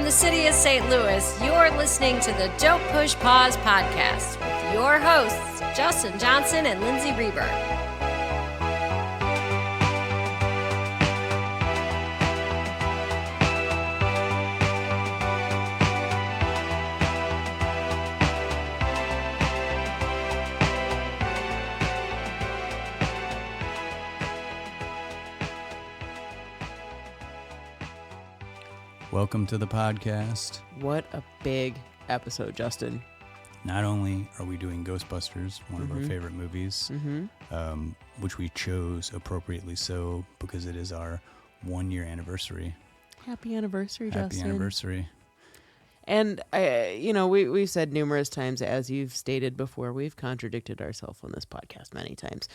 the city of St. Louis, you're listening to the Don't Push Pause podcast with your hosts, Justin Johnson and Lindsay Reber. Welcome to the podcast. What a big episode, Justin. Not only are we doing Ghostbusters, one of our favorite movies, which we chose appropriately so because it is our 1-year anniversary. Happy anniversary, Justin. Happy anniversary. And, we've said numerous times, as you've stated before, we've contradicted ourselves on this podcast many times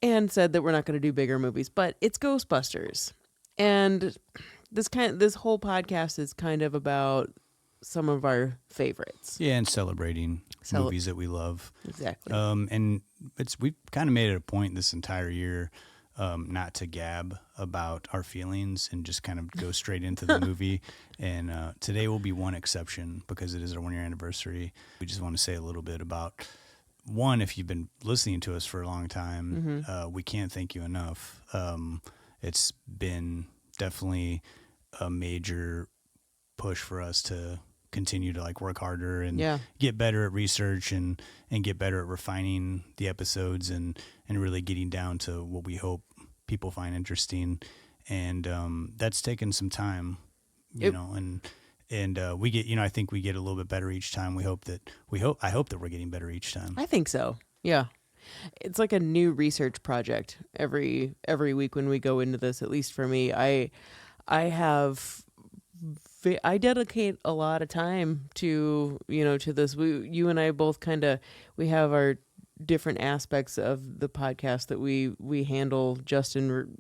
and said that we're not going to do bigger movies, but it's Ghostbusters. And this whole podcast is kind of about some of our favorites. Yeah, and celebrating movies that we love. Exactly. And we've kind of made it a point this entire year not to gab about our feelings and just kind of go straight into the movie. And today will be one exception because it is our 1-year anniversary. We just want to say a little bit about, one, if you've been listening to us for a long time, we can't thank you enough. It's been definitely a major push for us to continue to work harder and get better at research and get better at refining the episodes and really getting down to what we hope people find interesting. And that's taken some time, you know, and we get, I think we get a little bit better each time. I hope that we're getting better each time. I think so. Yeah. It's like a new research project every week when we go into this, at least for me. I dedicate a lot of time to this. You and I both we have our different aspects of the podcast that we handle. Justin,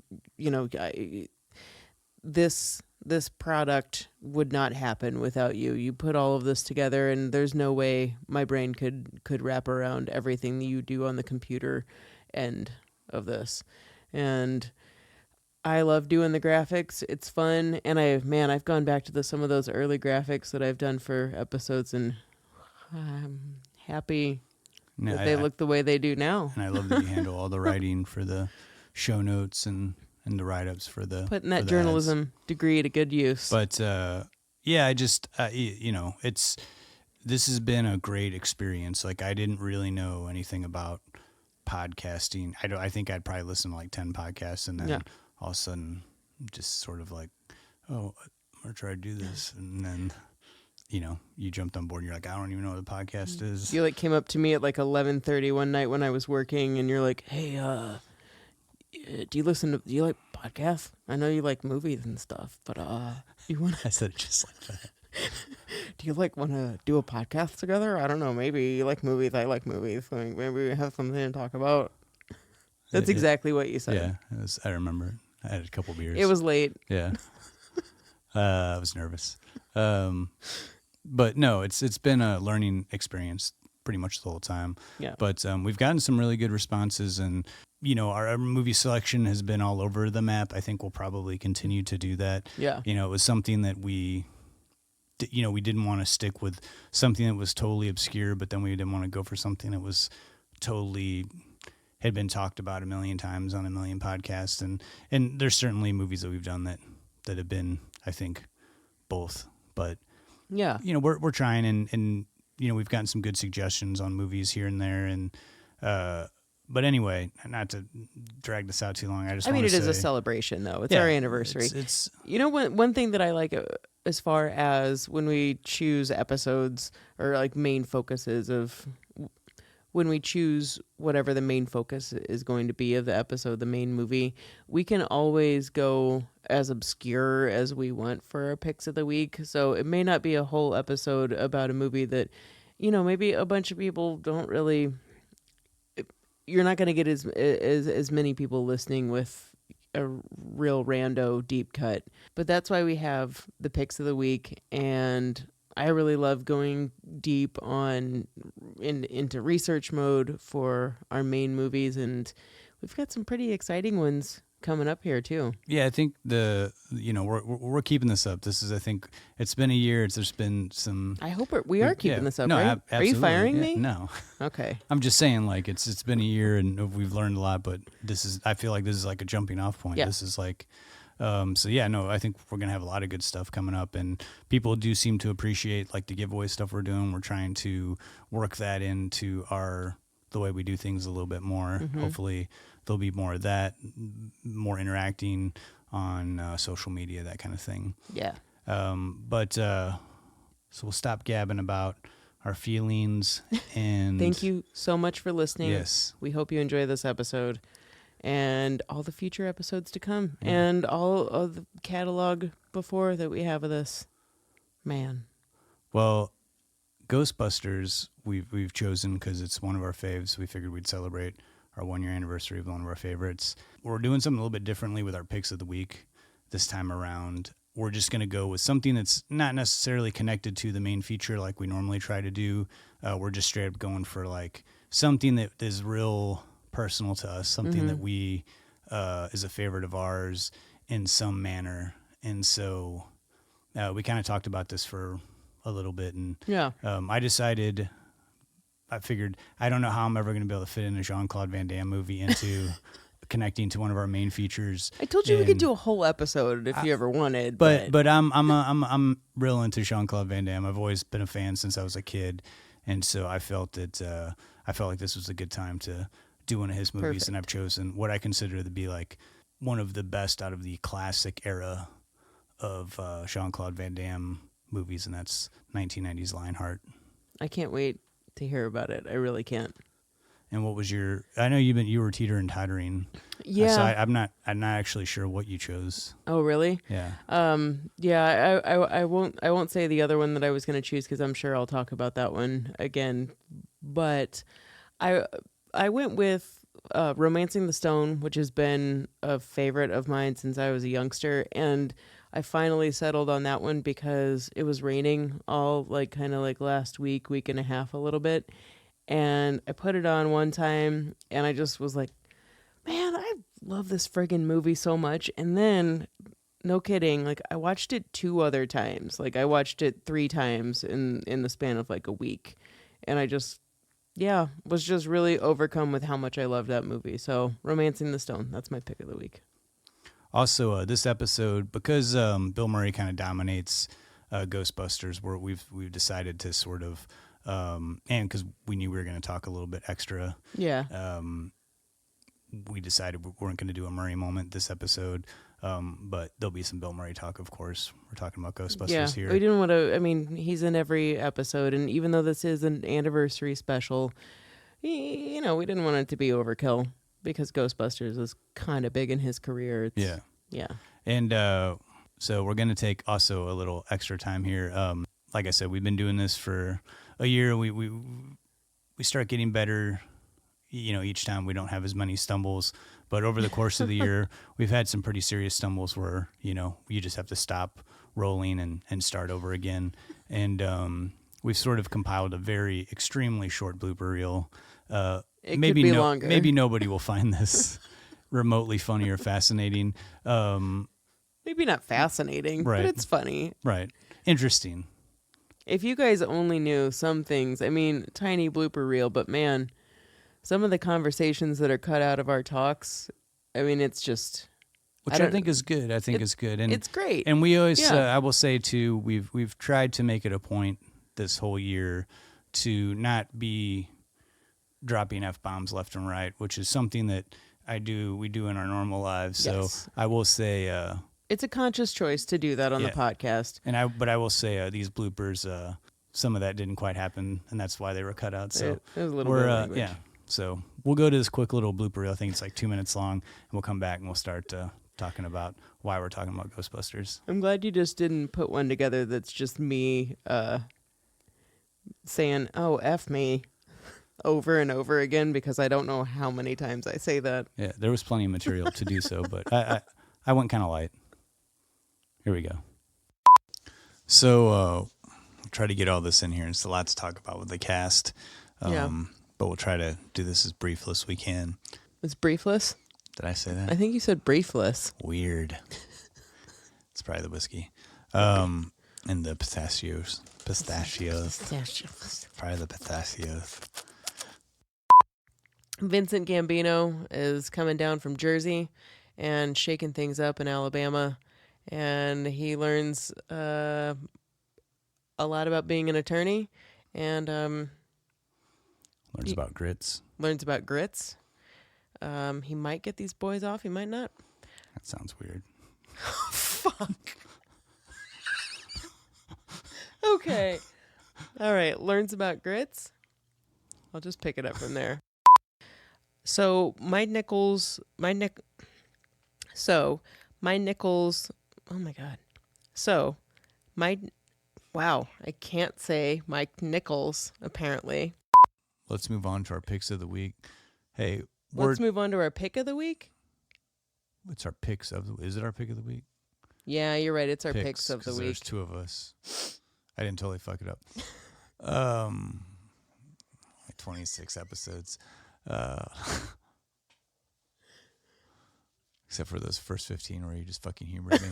this product would not happen without you. You put all of this together, and there's no way my brain could wrap around everything that you do on the computer end of this. And I love doing the graphics. It's fun. And I've gone back to some of those early graphics that I've done for episodes, and I'm happy that they look the way they do now. And I love that you handle all the writing for the show notes and the write-ups for the putting that journalism degree to good use. But I just this has been a great experience. I didn't really know anything about podcasting. I think I'd probably listen to 10 podcasts, and then all of a sudden just sort of I'm gonna try to do this, and then you jumped on board and you're like, I don't even know what a podcast is. You came up to me at 11:30 one night when I was working, and you're like, hey, do you like podcasts? I know you like movies and stuff, but you want I said it just like that. Do you want to do a podcast together? I don't know, maybe you like movies, I like movies. Maybe we have something to talk about. That's exactly what you said. Yeah, I remember. I had a couple beers. It was late. Yeah. I was nervous. But no, it's been a learning experience pretty much the whole time. Yeah. But we've gotten some really good responses, and our movie selection has been all over the map. I think we'll probably continue to do that. Yeah. It was something that we didn't want to stick with something that was totally obscure, but then we didn't want to go for something that was totally had been talked about a million times on a million podcasts. And there's certainly movies that we've done that have been, I think, both. But yeah, we're trying, and we've gotten some good suggestions on movies here and there, and but anyway, not to drag this out too long. It is a celebration, though. It's our anniversary. It's one thing that I like as far as when we choose episodes or main focuses of when we choose whatever the main focus is going to be of the episode, the main movie, we can always go as obscure as we want for our picks of the week. So it may not be a whole episode about a movie that, maybe a bunch of people don't really. You're not going to get as many people listening with a real rando deep cut. But that's why we have the picks of the week, and I really love going deep into research mode for our main movies, and we've got some pretty exciting ones coming up here too. Yeah, I think we're keeping this up. This is, I think it's been a year. There's been some. I hope we are keeping this up, no, right? Are you firing Yeah, me? No. Okay. I'm just saying, like, it's been a year and we've learned a lot, but I feel like this is like a jumping off point. Yeah. This is like, so yeah, no, I think we're going to have a lot of good stuff coming up, and people do seem to appreciate like the giveaway stuff we're doing. We're trying to work that into the way we do things a little bit more. Mm-hmm. Hopefully there'll be more of that, more interacting on social media, that kind of thing. Yeah. So we'll stop gabbing about our feelings and Thank you so much for listening. Yes. We hope you enjoy this episode and all the future episodes to come and all of the catalog before that we have of this. Man. Well, Ghostbusters we've chosen because it's one of our faves. We figured we'd celebrate our 1-year anniversary of one of our favorites. We're doing something a little bit differently with our picks of the week this time around. We're just going to go with something that's not necessarily connected to the main feature like we normally try to do. We're just straight up going for like something that is real personal to us, something that we is a favorite of ours in some manner. And so we kind of talked about this for a little bit, and I figured I don't know how I'm ever going to be able to fit in a Jean-Claude Van Damme movie into connecting to one of our main features. I told you we could do a whole episode if you ever wanted. But I'm real into Jean-Claude Van Damme. I've always been a fan since I was a kid, and so I felt like this was a good time to do one of his movies. Perfect. And I've chosen what I consider to be like one of the best out of the classic era of Jean-Claude Van Damme movies, and that's 1990s Lionheart. I can't wait to hear about it. I really can't. And what was your? I know you were teetering tottering. Yeah. So I'm not actually sure what you chose. Oh, really? Yeah. Yeah. I won't say the other one that I was going to choose because I'm sure I'll talk about that one again. But I went with Romancing the Stone, which has been a favorite of mine since I was a youngster, and I finally settled on that one because it was raining all kind of last week and a half a little bit. And I put it on one time and I just was like, man, I love this friggin' movie so much. And then, no kidding, I watched it 2 other times. I watched it 3 times in the span of a week. And I just, was just really overcome with how much I loved that movie. So, Romancing the Stone, that's my pick of the week. Also, this episode, because Bill Murray kind of dominates Ghostbusters, where we've decided to sort of, and because we knew we were going to talk a little bit extra, we decided we weren't going to do a MurrayMoment this episode, but there'll be some Bill Murray talk, of course. We're talking about Ghostbusters here. We didn't want to, he's in every episode, and even though this is an anniversary special, we didn't want it to be overkill. Because Ghostbusters is kind of big in his career. Yeah. And so we're going to take also a little extra time here. Like I said, we've been doing this for a year. We start getting better, each time. We don't have as many stumbles. But over the course of the year, we've had some pretty serious stumbles where, you just have to stop rolling and start over again. And we've sort of compiled a very extremely short blooper reel. It maybe could be longer. Maybe nobody will find this remotely funny or fascinating. Maybe not fascinating, right. But it's funny. Right. Interesting. If you guys only knew some things, tiny blooper reel, but man, some of the conversations that are cut out of our talks, it's just... Which I think is good. It's good. And it's great. And we always, I will say too, we've tried to make it a point this whole year to not be dropping F-bombs left and right, which is something that we do in our normal lives. Yes. So I will say, it's a conscious choice to do that on the podcast. But I will say these bloopers, some of that didn't quite happen, and that's why they were cut out. So it was a little bit of language. Yeah. So we'll go to this quick little blooper reel. I think it's 2 minutes long, and we'll come back and we'll start talking about why we're talking about Ghostbusters. I'm glad you just didn't put one together that's just me saying, "Oh, F me," over and over again, because I don't know how many times I say that. Yeah, there was plenty of material to do so, but I went kind of light. Here we go. So we'll try to get all this in here. It's a lot to talk about with the cast, but we'll try to do this as briefless as we can. It's briefless? Did I say I that? think you said briefless. Weird. It's probably the whiskey. And the pistachios. Probably the pistachios. Vincent Gambino is coming down from Jersey and shaking things up in Alabama. And he learns a lot about being an attorney and Learns about grits. learns about grits. He might get these boys off. He might not. That sounds weird. Fuck. Okay. All right. Learns about grits. I'll just pick it up from there. So my nickels. Oh my God. So wow. I can't say Mike Nichols, apparently. Let's move on to our picks of the week. Hey, Let's move on to our pick of the week. It's our picks of the. Is it our pick of the week? Yeah, you're right. It's our picks of the 'cause week. There's two of us. I didn't totally fuck it up. 26 episodes. Except for those first 15 where you just fucking humored me.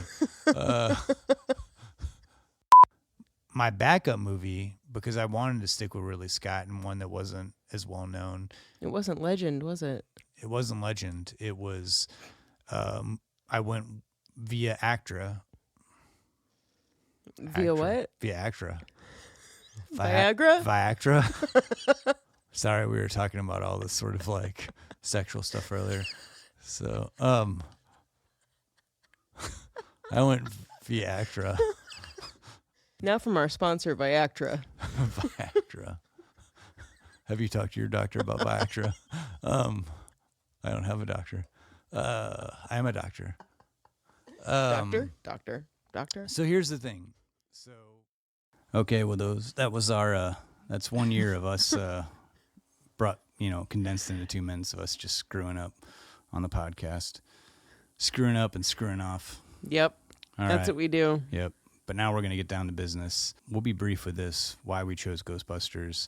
My backup movie, because I wanted to stick with Ridley Scott and one that wasn't as well known. It wasn't Legend, was it? It wasn't Legend. It was, I went via Actra. Via what? Via Actra. Viagra? Viagra. Sorry, we were talking about all this sort of like sexual stuff earlier. So, I went via Actra. Now from our sponsor, Viagra. Viagra. Have you talked to your doctor about Viagra? I don't have a doctor. I am a doctor. Doctor. So here's the thing. Okay, well that was our that's 1 year of us condensed into 2 minutes of us just screwing up on the podcast. Screwing up and screwing off. Yep. That's what we do. Yep. But now we're going to get down to business. We'll be brief with this, why we chose Ghostbusters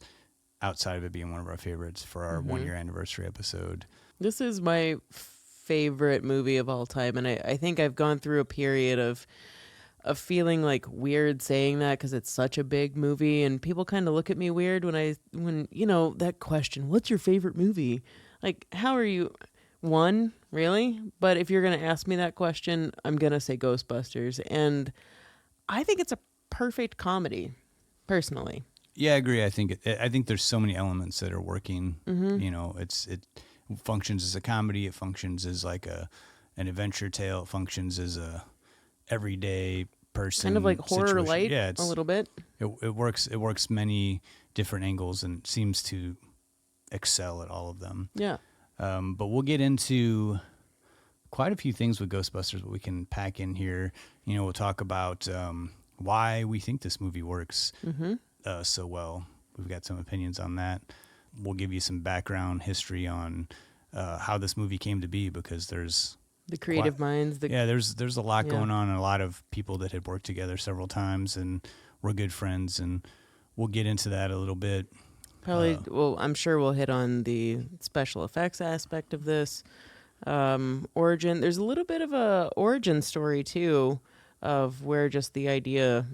outside of it being one of our favorites for our 1 year anniversary episode. This is my favorite movie of all time, and I think I've gone through a period of feeling like weird saying that because it's such a big movie, and people kind of look at me weird when that question, what's your favorite movie? Like, how are you? One, really? But if you're going to ask me that question, I'm going to say Ghostbusters, and I think it's a perfect comedy, personally. Yeah, I agree. I think there's so many elements that are working. It functions as a comedy. It functions as like an adventure tale. It functions as a everyday person, kind of like horror situation. light. Yeah, it's a little bit. It works. It works many different angles and seems to excel at all of them. Yeah. But we'll get into quite a few things with Ghostbusters, but we can pack in here. We'll talk about why we think this movie works so well. We've got some opinions on that. We'll give you some background history on how this movie came to be, because there's the creative minds. There's a lot going on, and a lot of people that had worked together several times and were good friends, and we'll get into that a little bit. Probably, I'm sure we'll hit on the special effects aspect of this. Origin. There's a little bit of a origin story too, of where just the idea,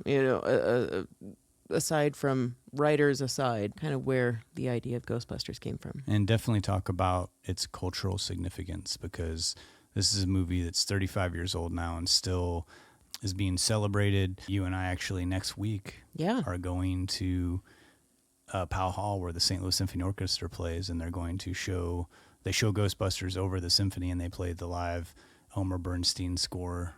aside from writers aside, kind of where the idea of Ghostbusters came from. And definitely talk about its cultural significance, because this is a movie that's 35 years old now and still is being celebrated. You and I actually next week are going to Powell Hall, where the St. Louis Symphony Orchestra plays, and they're going to show Ghostbusters over the symphony, and they played the live Elmer Bernstein score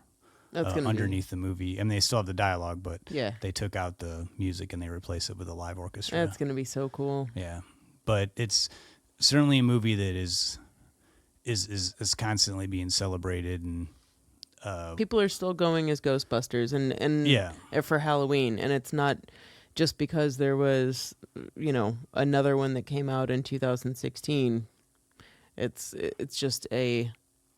underneath the movie. I mean, they still have the dialogue, but they took out the music and they replaced it with a live orchestra. That's going to be so cool. Yeah, but it's certainly a movie that is constantly being celebrated, and people are still going as Ghostbusters and for Halloween, and it's not just because there was another one that came out in 2016. It's just a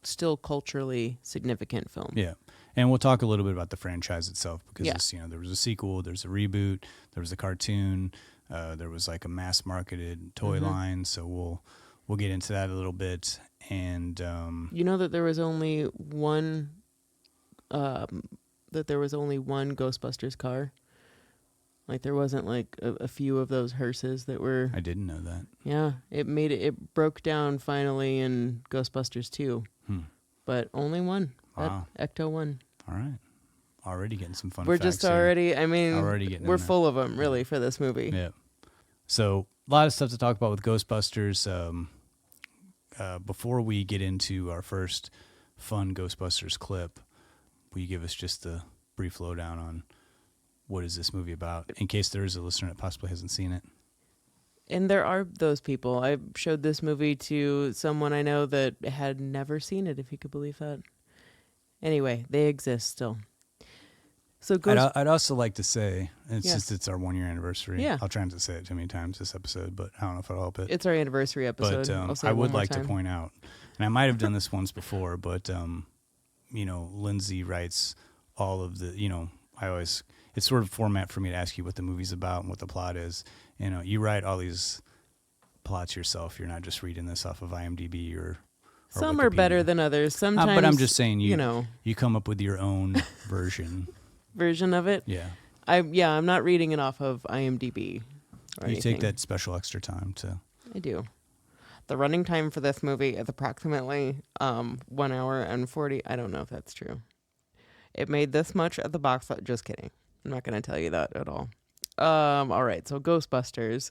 still culturally significant film. Yeah. And we'll talk a little bit about the franchise itself, because there was a sequel, there's a reboot, there was a cartoon, there was like a mass marketed toy line. So we'll we'll get into that a little bit. And you know that there was only one Ghostbusters car. Like there wasn't like a few of those hearses that were. I didn't know that. Yeah, it broke down finally in Ghostbusters 2. But only one. Wow. That Ecto 1. All right. Already getting some fun We're facts just here. already, I mean, Already getting we're in there. full of them, really, for this movie. Yeah. So a lot of stuff to talk about with Ghostbusters. Before we get into our first fun Ghostbusters clip, will you give us just a brief lowdown on what is this movie about, in case there is a listener that possibly hasn't seen it? And there are those people. I showed this movie to someone I know that had never seen it, if you could believe that. Anyway, they exist still. So I'd also like to say, it's our 1 year anniversary. Yeah. I'll try not to say it too many times this episode, but I don't know if it'll help it. It's our anniversary episode. But I would like to point out, and I might have done this once before, but Lindsay writes all of the, it's sort of format for me to ask you what the movie's about and what the plot is. You write all these plots yourself. You're not just reading this off of IMDb or some Wikipedia. are better than others. Sometimes, but I'm just saying, you come up with your own version of it. Yeah. I'm not reading it off of IMDb. Or you anything. take that special extra time to. I do. The running time for this movie is approximately 1 hour and 40. I don't know if that's true. It made this much at the box office. Just kidding. I'm not going to tell you that at all. All right. So Ghostbusters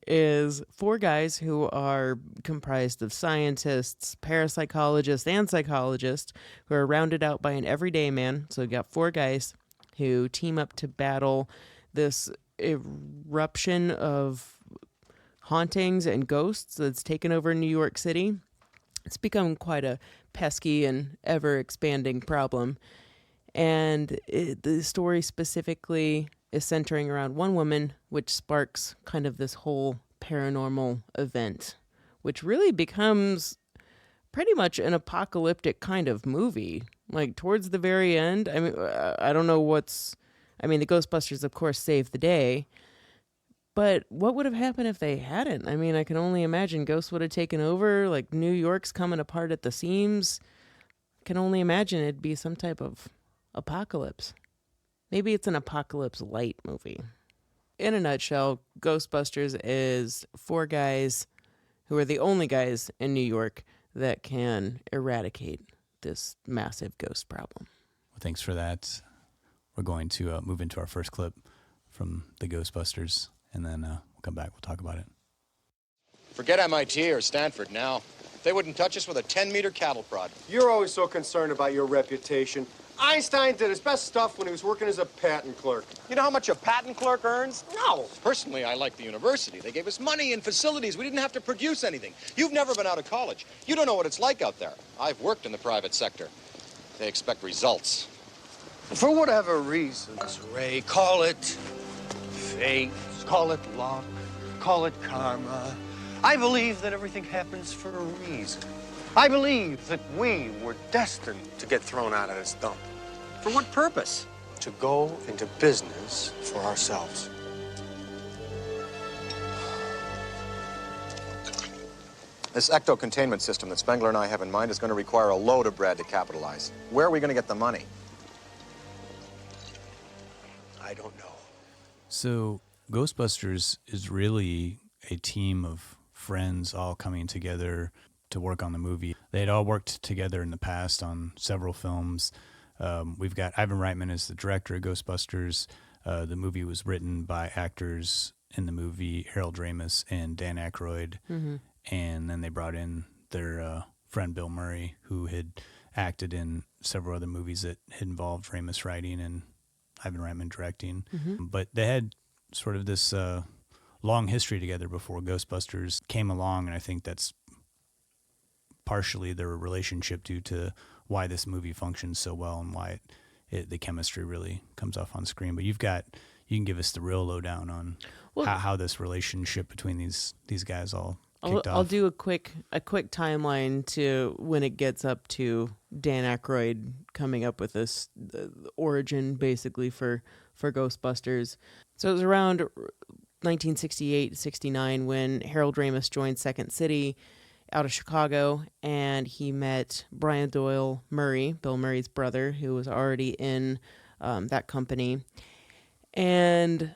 is 4 guys who are comprised of scientists, parapsychologists, and psychologists who are rounded out by an everyday man. So you got 4 guys who team up to battle this eruption of hauntings and ghosts that's taken over New York City. It's become quite a pesky and ever-expanding problem. And the story specifically is centering around one woman, which sparks kind of this whole paranormal event, which really becomes pretty much an apocalyptic kind of movie. Like towards the very end, I mean, I don't know the Ghostbusters, of course, saved the day. But what would have happened if they hadn't? I mean, I can only imagine ghosts would have taken over. Like New York's coming apart at the seams. I can only imagine it'd be some type of apocalypse. Maybe it's an apocalypse light movie. In a nutshell, Ghostbusters is 4 guys who are the only guys in New York that can eradicate this massive ghost problem. Well, thanks for that. We're going to move into our first clip from the Ghostbusters, and then we'll come back. We'll talk about it. Forget MIT or Stanford now. They wouldn't touch us with a 10-meter cattle prod. You're always so concerned about your reputation. Einstein did his best stuff when he was working as a patent clerk. You know how much a patent clerk earns? No. Personally, I like the university. They gave us money and facilities. We didn't have to produce anything. You've never been out of college. You don't know what it's like out there. I've worked in the private sector. They expect results. For whatever reasons, Ray, call it fate, call it luck, call it karma. I believe that everything happens for a reason. I believe that we were destined to get thrown out of this dump. For what purpose? To go into business for ourselves. This ecto-containment system that Spengler and I have in mind is going to require a load of Brad to capitalize. Where are we going to get the money? I don't know. So Ghostbusters is really a team of friends all coming together to work on the movie. They had all worked together in the past on several films. We've got Ivan Reitman as the director of Ghostbusters. The movie was written by actors in the movie, Harold Ramis and Dan Aykroyd. Mm-hmm. And then they brought in their friend Bill Murray, who had acted in several other movies that had involved Ramis writing and Ivan Reitman directing. Mm-hmm. But they had sort of this long history together before Ghostbusters came along, and I think that's partially their relationship due to why this movie functions so well and why the chemistry really comes off on screen. But you can give us the real lowdown on how this relationship between these guys all kicked off. I'll do a quick timeline to when it gets up to Dan Aykroyd coming up with this the origin basically for Ghostbusters. So it was around 1968-69 when Harold Ramis joined Second City out of Chicago, and he met Brian Doyle Murray, Bill Murray's brother, who was already in that company. And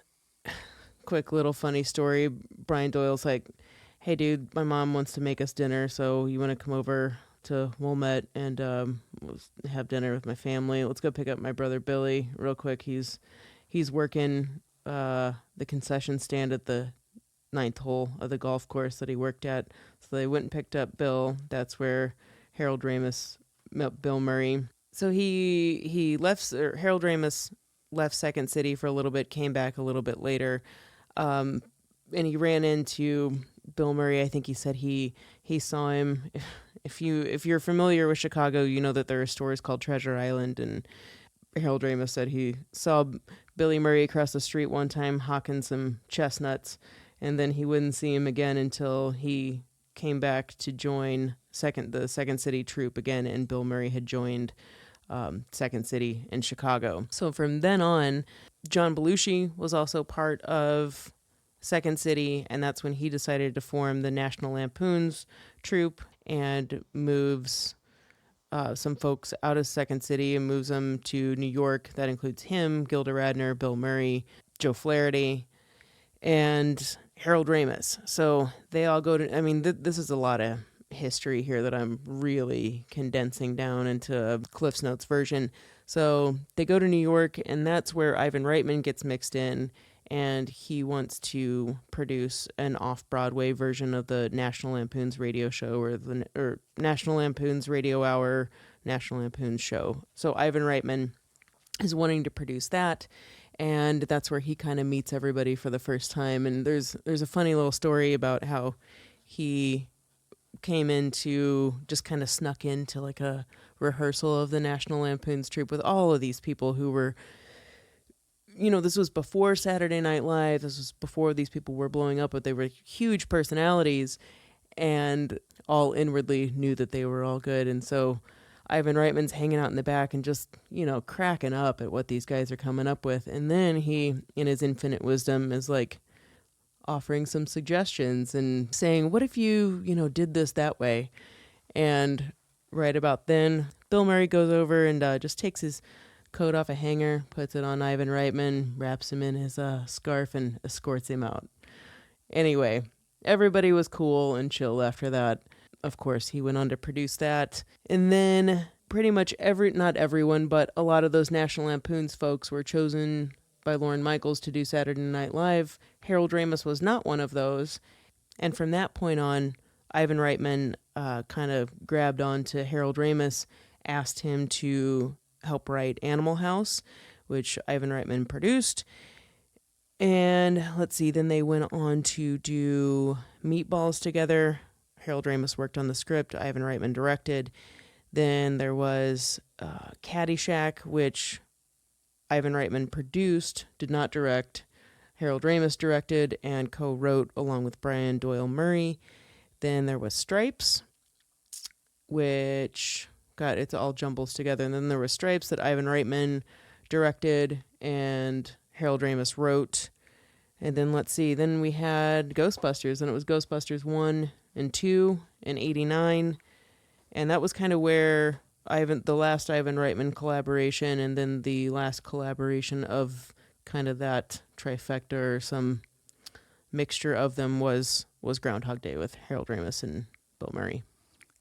quick little funny story, Brian Doyle's like, hey dude, my mom wants to make us dinner, so you want to come over to Wilmette and have dinner with my family? Let's go pick up my brother Billy real quick. He's working the concession stand at the 9th hole of the golf course that he worked at. So they went and picked up Bill. That's where Harold Ramis met Bill Murray. So he left, or Harold Ramis left Second City for a little bit, came back a little bit later, and he ran into Bill Murray. I think he said he saw him. If you're familiar with Chicago, you know that there are stores called Treasure Island, and Harold Ramis said he saw Billy Murray across the street one time hawking some chestnuts, and then he wouldn't see him again until he came back to join the Second City troupe again, and Bill Murray had joined Second City in Chicago. So from then on, John Belushi was also part of Second City, and that's when he decided to form the National Lampoon's troupe and moves some folks out of Second City and moves them to New York. That includes him, Gilda Radner, Bill Murray, Joe Flaherty, and Harold Ramis. So they all go to, I mean, this is a lot of history here that I'm really condensing down into a Cliff's Notes version. So they go to New York, and that's where Ivan Reitman gets mixed in, and he wants to produce an off-Broadway version of the National Lampoon's radio show, or National Lampoon's Radio Hour, National Lampoon's show. So Ivan Reitman is wanting to produce that, and that's where he kind of meets everybody for the first time. And there's a funny little story about how he came into, just kind of snuck into like a rehearsal of the National Lampoon's troupe with all of these people who were, this was before Saturday Night Live. This was before these people were blowing up, but they were huge personalities and all inwardly knew that they were all good. And so Ivan Reitman's hanging out in the back and just, cracking up at what these guys are coming up with. And then he, in his infinite wisdom, is like offering some suggestions and saying, what if you, did this that way? And right about then, Bill Murray goes over and just takes his coat off a hanger, puts it on Ivan Reitman, wraps him in his scarf, and escorts him out. Anyway, everybody was cool and chill after that. Of course, he went on to produce that. And then pretty much not everyone, but a lot of those National Lampoon's folks were chosen by Lorne Michaels to do Saturday Night Live. Harold Ramis was not one of those. And from that point on, Ivan Reitman kind of grabbed on to Harold Ramis, asked him to help write Animal House, which Ivan Reitman produced. And let's see, then they went on to do Meatballs together. Harold Ramis worked on the script, Ivan Reitman directed. Then there was Caddyshack, which Ivan Reitman produced, did not direct. Harold Ramis directed and co-wrote along with Brian Doyle Murray. Then there was Stripes, which, God, it all jumbles together. And then there was Stripes that Ivan Reitman directed and Harold Ramis wrote. And then let's see, then we had Ghostbusters, and it was Ghostbusters 1 and 2 in 89. And that was kind of where the last Ivan Reitman collaboration, and then the last collaboration of kind of that trifecta or some mixture of them was Groundhog Day with Harold Ramis and Bill Murray.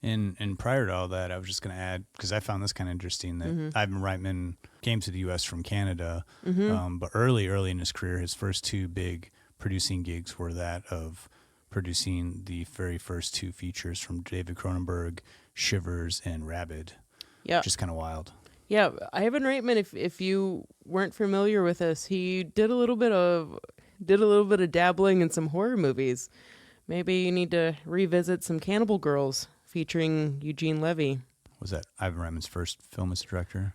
And prior to all that, I was just going to add, because I found this kind of interesting, that Ivan Reitman came to the U.S. from Canada, but early in his career, his first two big producing gigs were that of producing the very first two features from David Cronenberg, Shivers and Rabid. Yeah, just kind of wild. Yeah, Ivan Reitman, if you weren't familiar with this, he did a little bit of dabbling in some horror movies. Maybe you need to revisit some Cannibal Girls featuring Eugene Levy. Was that Ivan Reitman's first film as a director?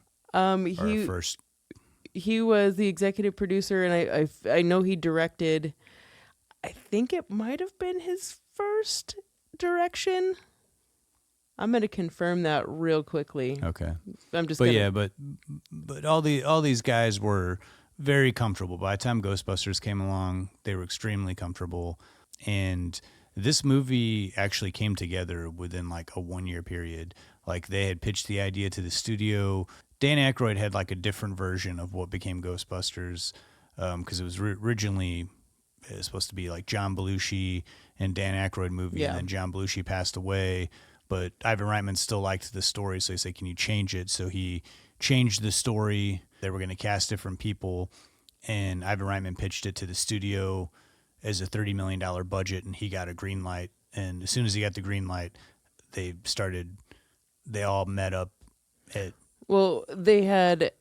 He was the executive producer, and I know he directed. I think it might have been his first direction. I'm going to confirm that real quickly. Okay. I'm just. But all these guys were very comfortable. By the time Ghostbusters came along, they were extremely comfortable. And this movie actually came together within like a 1-year period. Like they had pitched the idea to the studio. Dan Aykroyd had like a different version of what became Ghostbusters, because it was originally supposed to be like John Belushi and Dan Aykroyd movie, Yeah. and then John Belushi passed away. But Ivan Reitman still liked the story, so he said, "Can you change it?" So he changed the story. They were going to cast different people, and Ivan Reitman pitched it to the studio as a $30 million budget, and he got a green light. And as soon as he got the green light, they all met up at... Well, they had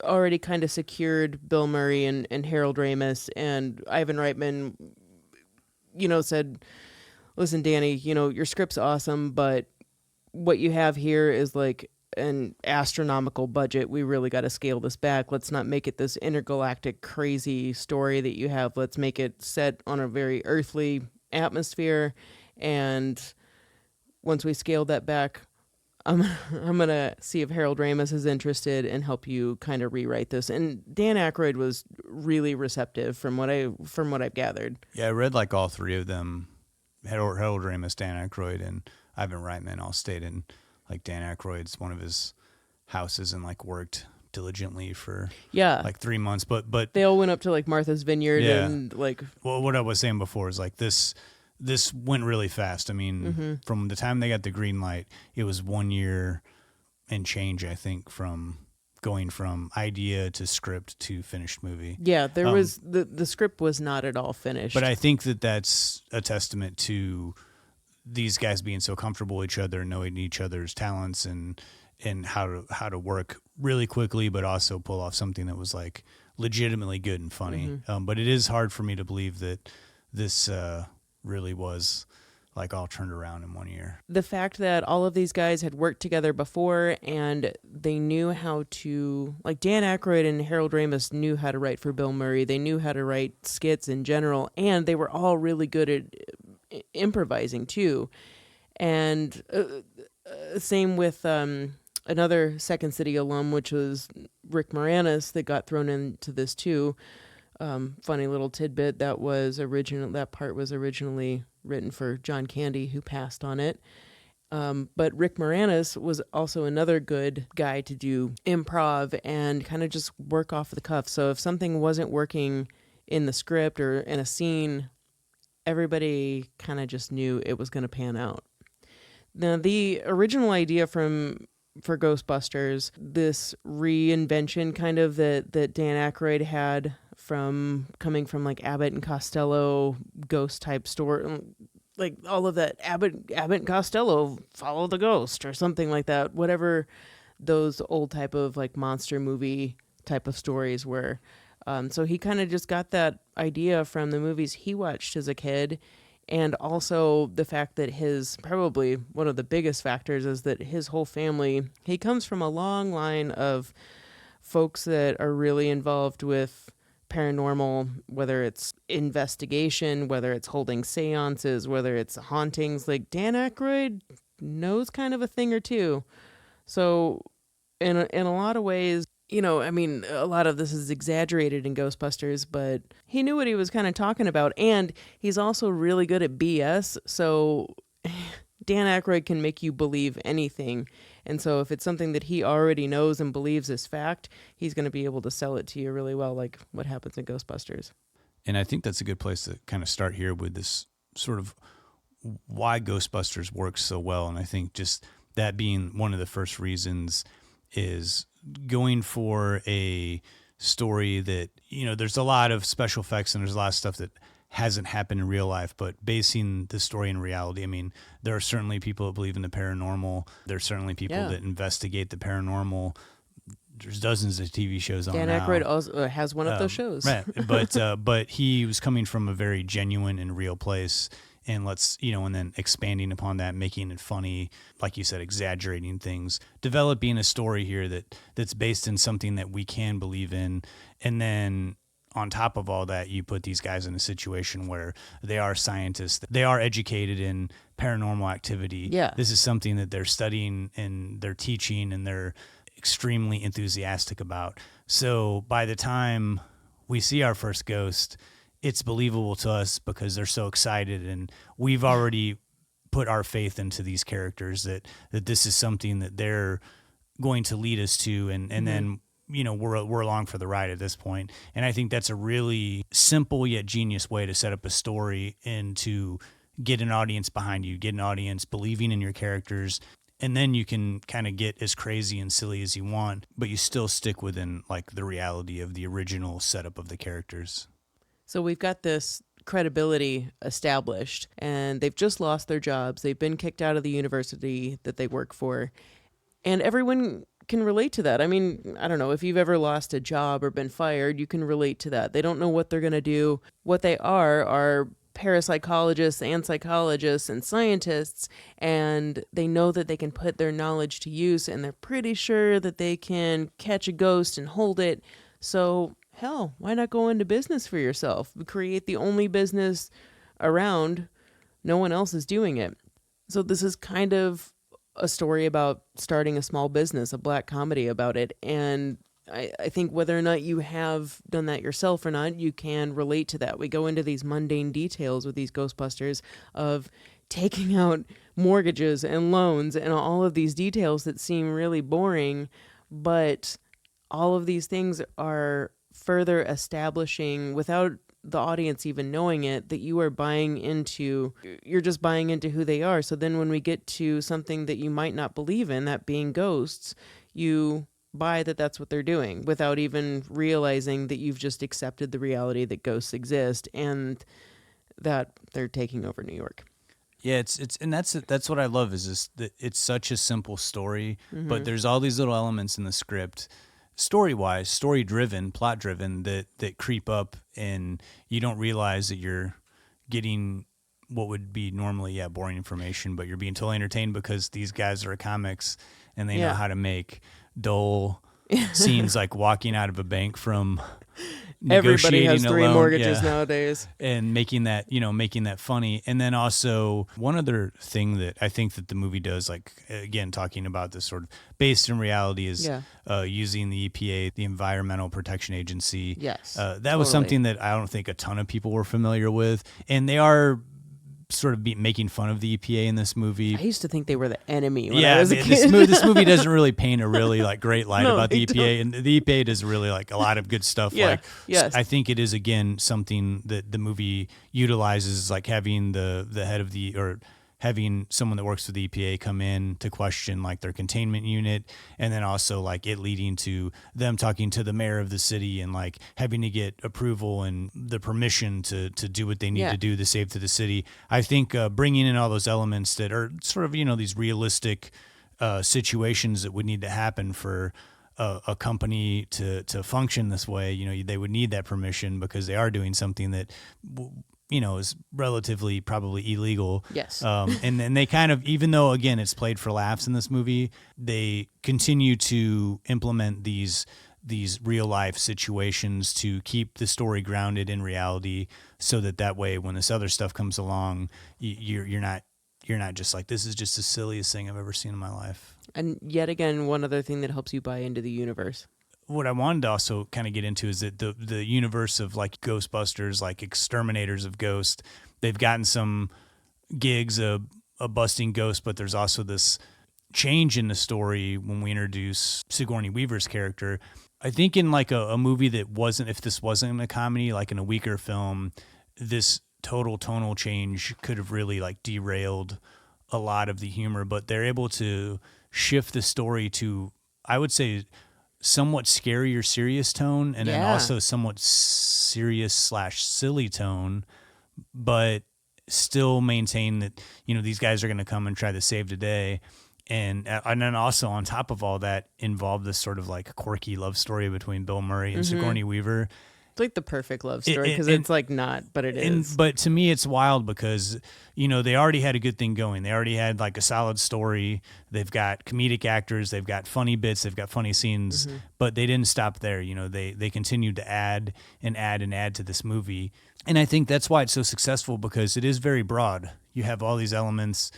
already kind of secured Bill Murray and Harold Ramis, and Ivan Reitman, said, "Listen, Danny, your script's awesome, but what you have here is like an astronomical budget. We really got to scale this back. Let's not make it this intergalactic crazy story that you have. Let's make it set on a very earthly atmosphere. And once we scale that back, I'm gonna see if Harold Ramis is interested and help you kind of rewrite this." And Dan Aykroyd was really receptive from what I've gathered. Yeah, I read like all three of them, Harold Ramis, Dan Aykroyd, and Ivan Reitman, all stayed in like Dan Aykroyd's one of his houses and like worked diligently for like 3 months. But They all went up to like Martha's Vineyard and like. Well, what I was saying before is like this went really fast. I mean, from the time they got the green light, it was 1 year and change, I think, from going from idea to script to finished movie. Yeah, there was the script was not at all finished. But I think that's a testament to these guys being so comfortable with each other, knowing each other's talents and how to work really quickly, but also pull off something that was like legitimately good and funny. But it is hard for me to believe that this really was like all turned around in 1 year. The fact that all of these guys had worked together before and they knew how to, like Dan Aykroyd and Harold Ramis knew how to write for Bill Murray. They knew how to write skits in general, and they were all really good at improvising too. And same with another Second City alum, which was Rick Moranis, that got thrown into this too. Funny little tidbit, that part was originally written for John Candy, who passed on it. But Rick Moranis was also another good guy to do improv and kind of just work off the cuff. So if something wasn't working in the script or in a scene, everybody kind of just knew it was going to pan out. Now, the original idea for Ghostbusters, this reinvention kind of that Dan Aykroyd had from coming from like Abbott and Costello ghost type story, like all of that Abbott and Costello follow the ghost or something like that, whatever those old type of like monster movie type of stories were. So he kind of just got that idea from the movies he watched as a kid. And also the fact that probably one of the biggest factors is that his whole family, he comes from a long line of folks that are really involved with paranormal, whether it's investigation, whether it's holding seances, whether it's hauntings. Like Dan Aykroyd knows kind of a thing or two. So in a lot of ways, I mean, a lot of this is exaggerated in Ghostbusters, but he knew what he was kind of talking about. And he's also really good at BS. So Dan Aykroyd can make you believe anything. And so if it's something that he already knows and believes is fact, he's going to be able to sell it to you really well, like what happens in Ghostbusters. And I think that's a good place to kind of start here with this sort of why Ghostbusters works so well. And I think just that being one of the first reasons is going for a story that, there's a lot of special effects and there's a lot of stuff that hasn't happened in real life, but basing the story in reality. I mean, there are certainly people that believe in the paranormal. There's certainly people that investigate the paranormal. There's dozens of TV shows on Dan now. Aykroyd also has one of those shows. Right. But he was coming from a very genuine and real place. And and then expanding upon that, making it funny, like you said, exaggerating things, developing a story here that's based in something that we can believe in. And then on top of all that, you put these guys in a situation where they are scientists, they are educated in paranormal activity. Yeah. This is something that they're studying and they're teaching and they're extremely enthusiastic about. So by the time we see our first ghost, it's believable to us because they're so excited, and we've already put our faith into these characters that this is something that they're going to lead us to, and then we're along for the ride at this point. And I think that's a really simple yet genius way to set up a story and to get an audience behind you, get an audience believing in your characters, and then you can kind of get as crazy and silly as you want, but you still stick within like the reality of the original setup of the characters. So we've got this credibility established, and they've just lost their jobs. They've been kicked out of the university that they work for, and everyone can relate to that. I mean, I don't know, if you've ever lost a job or been fired, you can relate to that. They don't know what they're going to do. What they are parapsychologists and psychologists and scientists, and they know that they can put their knowledge to use, and they're pretty sure that they can catch a ghost and hold it. So hell, why not go into business for yourself? Create the only business around. No one else is doing it. So this is kind of a story about starting a small business, a black comedy about it. And I think whether or not you have done that yourself or not, you can relate to that. We go into these mundane details with these Ghostbusters of taking out mortgages and loans and all of these details that seem really boring, but all of these things are further establishing, without the audience even knowing it, that you're just buying into who they are. So then when we get to something that you might not believe in, that being ghosts, you buy that that's what they're doing without even realizing that you've just accepted the reality that ghosts exist and that they're taking over New York. Yeah, it's and that's what I love is this, that it's such a simple story, but there's all these little elements in the script, story-wise, story-driven, plot-driven, that creep up, and you don't realize that you're getting what would be normally, boring information, but you're being totally entertained because these guys are comics and they know how to make dull scenes like walking out of a bank from Everybody has 3 loan, mortgages nowadays, and making that funny. And then also one other thing that I think that the movie does, like again talking about this sort of based in reality, is using the EPA, the Environmental Protection Agency. Yes, that was something that I don't think a ton of people were familiar with, and they are sort of making fun of the EPA in this movie. I used to think they were the enemy when I was a kid. This movie doesn't really paint a really like great light about the EPA, and the EPA does really like a lot of good stuff. I think it is again something that the movie utilizes, like having the head of having someone that works for the EPA come in to question like their containment unit, and then also like it leading to them talking to the mayor of the city and like having to get approval and the permission to do what they need to do to save to the city. I think bringing in all those elements that are sort of, these realistic situations that would need to happen for a company to function this way. They would need that permission because they are doing something that is relatively probably illegal. Yes. And then they kind of, even though, again, it's played for laughs in this movie, they continue to implement these real life situations to keep the story grounded in reality, so that way when this other stuff comes along, you're not just like, this is just the silliest thing I've ever seen in my life. And yet again, one other thing that helps you buy into the universe. What I wanted to also kind of get into is that the universe of like Ghostbusters, like exterminators of ghosts, they've gotten some gigs of busting ghosts, but there's also this change in the story when we introduce Sigourney Weaver's character. I think in like a movie that if this wasn't a comedy, like in a weaker film, this total tonal change could have really like derailed a lot of the humor, but they're able to shift the story to, I would say, somewhat scarier, serious tone, and then also somewhat serious / silly tone, but still maintain that, these guys are going to come and try to save the day. And then also on top of all that, involve this sort of like quirky love story between Bill Murray and Sigourney Weaver. It's like the perfect love story because it's like not, but it is. But to me, it's wild because, they already had a good thing going. They already had like a solid story. They've got comedic actors. They've got funny bits. They've got funny scenes. But they didn't stop there. They continued to add and add and add to this movie. And I think that's why it's so successful, because it is very broad. You have all these elements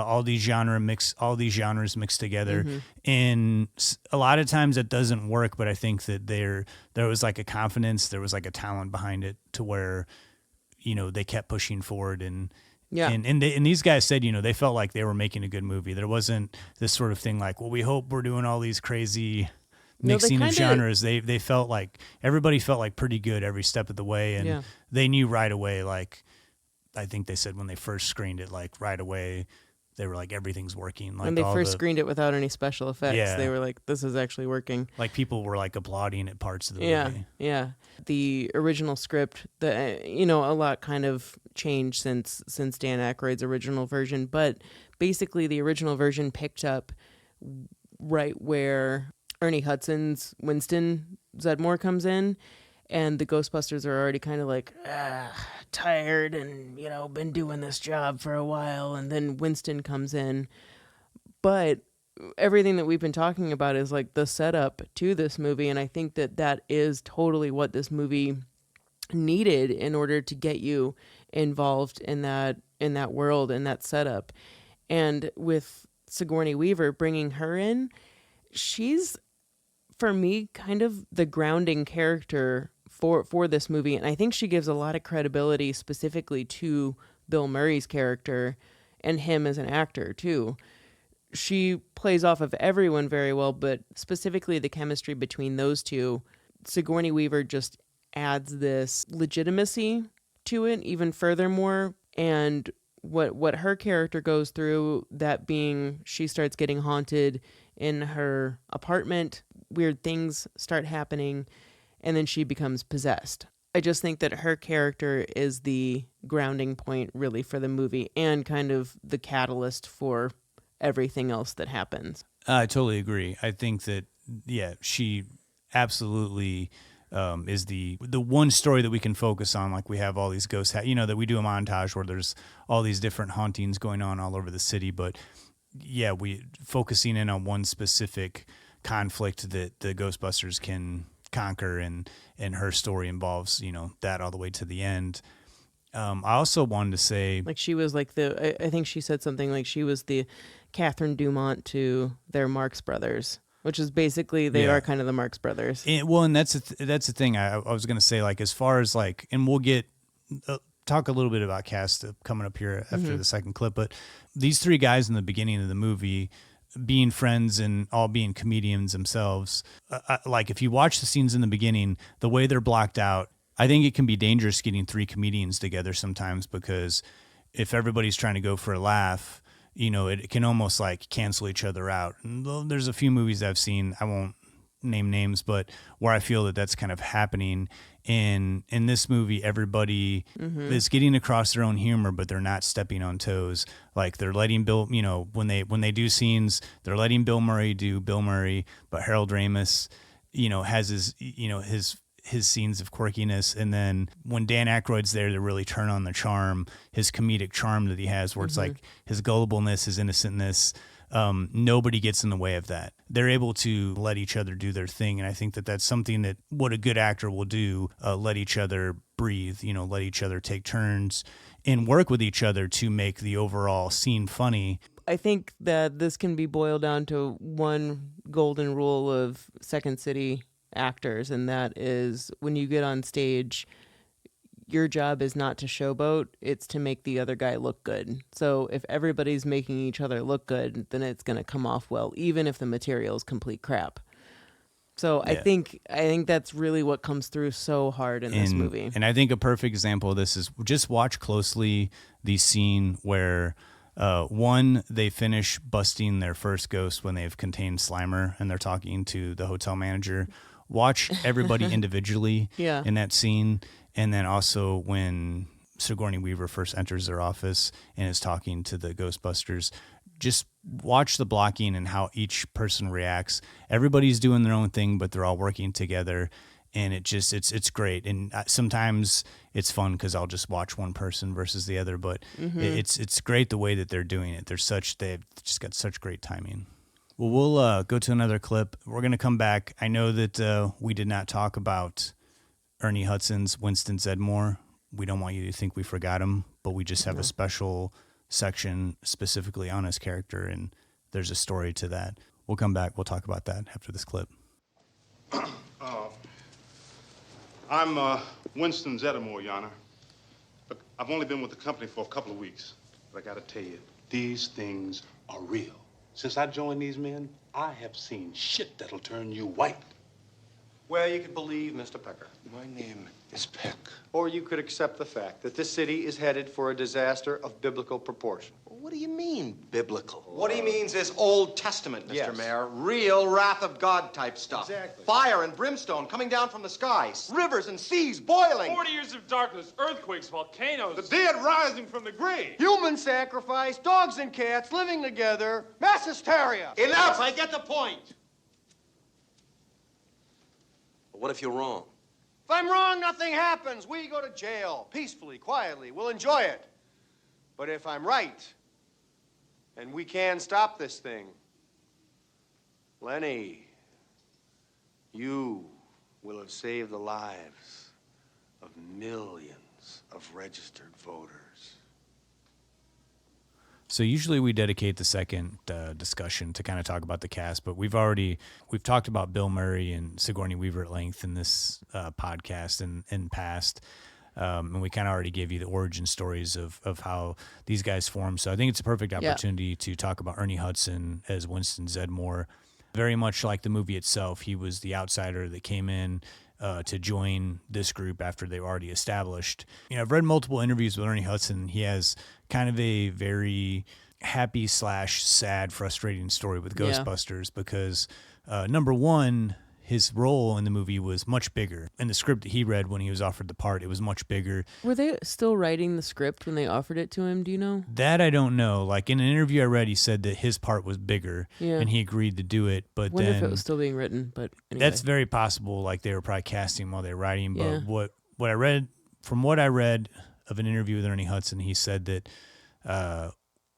all these genres mixed together. And a lot of times it doesn't work, but I think that there was like a confidence, there was like a talent behind it to where, you know, they kept pushing forward and these guys said, you know, they felt like they were making a good movie. There wasn't this sort of thing like, well, we hope we're doing all these crazy mixing of genres. They felt like everybody felt like pretty good every step of the way, and they knew right away. Like I think they said when they first screened it, like right away, they were like everything's working. Like when they first screened it without any special effects, they were like, this is actually working. Like people were like applauding at parts of the movie. Yeah. The original script, a lot kind of changed since Dan Aykroyd's original version, but basically the original version picked up right where Ernie Hudson's Winston Zedmore comes in, and the Ghostbusters are already kind of like tired and, you know, been doing this job for a while, and then Winston comes in. But everything that we've been talking about is like the setup to this movie, and I think that is totally what this movie needed in order to get you involved in that world and that setup. And with Sigourney Weaver, bringing her in, she's, for me, kind of the grounding character for this movie, and I think she gives a lot of credibility specifically to Bill Murray's character and him as an actor too. She plays off of everyone very well, but specifically the chemistry between those two, Sigourney Weaver just adds this legitimacy to it even furthermore. And what her character goes through, that being she starts getting haunted in her apartment, weird things start happening, and then she becomes possessed. I just think that her character is the grounding point really for the movie and kind of the catalyst for everything else that happens. I totally agree. I think that, she absolutely is the one story that we can focus on. Like we have all these ghosts, that we do a montage where there's all these different hauntings going on all over the city. But we focusing in on one specific conflict that the Ghostbusters can conquer, and her story involves, that all the way to the end. I also wanted to say, like, she was like I think she said something like she was the Catherine Dumont to their Marx Brothers, which is basically they are kind of the Marx Brothers. And that's the thing I was going to say, like, as far as like, and we'll get talk a little bit about cast coming up here after the second clip, but these three guys in the beginning of the movie being friends and all being comedians themselves, like if you watch the scenes in the beginning, the way they're blocked out, I think it can be dangerous getting three comedians together sometimes, because if everybody's trying to go for a laugh, it can almost like cancel each other out. And there's a few movies I've seen, I won't name names, but where I feel that that's kind of happening. In this movie, everybody is getting across their own humor, but they're not stepping on toes. Like they're letting Bill, when they do scenes, they're letting Bill Murray do Bill Murray, but Harold Ramis, has his scenes of quirkiness. And then when Dan Aykroyd's there to really turn on the charm, his comedic charm that he has, where it's like his gullibleness, his innocentness, nobody gets in the way of that. They're able to let each other do their thing. And I think that that's something that what a good actor will do, let each other breathe, let each other take turns and work with each other to make the overall scene funny. I think that this can be boiled down to one golden rule of Second City actors, and that is when you get on stage, your job is not to showboat, it's to make the other guy look good. So if everybody's making each other look good, then it's going to come off well, even if the material is complete crap. So I think that's really what comes through so hard in this movie. And I think a perfect example of this is just watch closely the scene where they finish busting their first ghost when they've contained Slimer and they're talking to the hotel manager. Watch everybody individually in that scene. And then also when Sigourney Weaver first enters their office and is talking to the Ghostbusters, just watch the blocking and how each person reacts. Everybody's doing their own thing, but they're all working together. And it's great. And sometimes it's fun because I'll just watch one person versus the other, but it's great the way that they're doing it. They've just got such great timing. Well, we'll go to another clip. We're going to come back. I know that we did not talk about Ernie Hudson's Winston Zedmore. We don't want you to think we forgot him, but we just have a special section specifically on his character, and there's a story to that. We'll come back. We'll talk about that after this clip. I'm Winston Zeddemore, Your Honor. Look, I've only been with the company for a couple of weeks, but I gotta tell you, these things are real. Since I joined these men, I have seen shit that'll turn you white. Well, you could believe Mr. Pecker. My name is Peck. Or you could accept the fact that this city is headed for a disaster of biblical proportion. What do you mean, biblical? What he means is Old Testament, Mr. Yes. Mayor. Real wrath of God type stuff. Exactly. Fire and brimstone coming down from the skies. Rivers and seas boiling. 40 years of darkness, earthquakes, volcanoes. The dead rising from the grave. Human sacrifice, dogs and cats living together, mass hysteria. Enough! I get the point. What if you're wrong? If I'm wrong, nothing happens. We go to jail, peacefully, quietly. We'll enjoy it. But if I'm right, and we can stop this thing, Lenny, you will have saved the lives of millions of registered voters. So usually we dedicate the second discussion to kind of talk about the cast, but we've talked about Bill Murray and Sigourney Weaver at length in this podcast and in past, and we kind of already gave you the origin stories of how these guys formed. So I think it's a perfect opportunity to talk about Ernie Hudson as Winston Zeddemore. Very much like the movie itself, he was the outsider that came in to join this group after they were already established. I've read multiple interviews with Ernie Hudson. He has kind of a very happy / sad, frustrating story with Ghostbusters because, number one, his role in the movie was much bigger. In the script that he read when he was offered the part, it was much bigger. Were they still writing the script when they offered it to him? Do you know? That I don't know. Like in an interview I read, he said that his part was bigger and he agreed to do it. But wonder then if it was still being written. But anyway. That's very possible. Like they were probably casting while they were writing. But what I read, from what I read of an interview with Ernie Hudson, he said that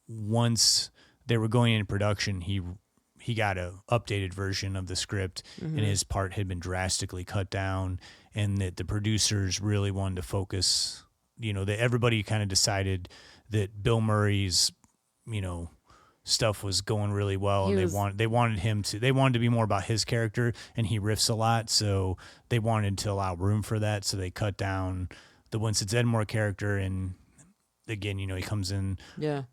once they were going into production, he got a updated version of the script and his part had been drastically cut down, and that the producers really wanted to focus, that everybody kind of decided that Bill Murray's, stuff was going really well, and they wanted to be more about his character, and he riffs a lot, so they wanted to allow room for that, so they cut down the Winston Zeddemore character. And again, he comes in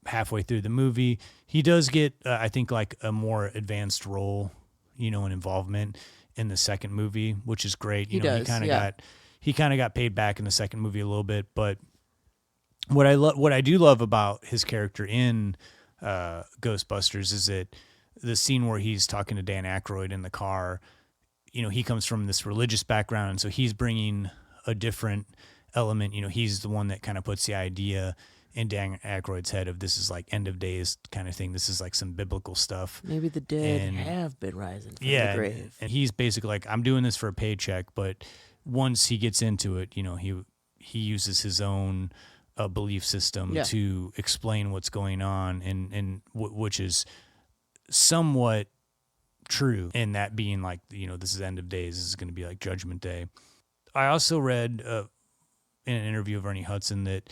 halfway through the movie. He does get, I think, like a more advanced role, and involvement in the second movie, which is great. He kind of got paid back in the second movie a little bit. But what I do love about his character in Ghostbusters is that the scene where he's talking to Dan Aykroyd in the car, he comes from this religious background, and so he's bringing a different element. He's the one that kind of puts the idea in Dan Aykroyd's head of this is like end of days kind of thing. This is like some biblical stuff. Maybe the dead have been rising from the grave. And he's basically like, I'm doing this for a paycheck, but once he gets into it, he uses his own belief system to explain what's going on, and which is somewhat true. And that being like, this is end of days. This is going to be like Judgment Day. I also read in an interview of Ernie Hudson that,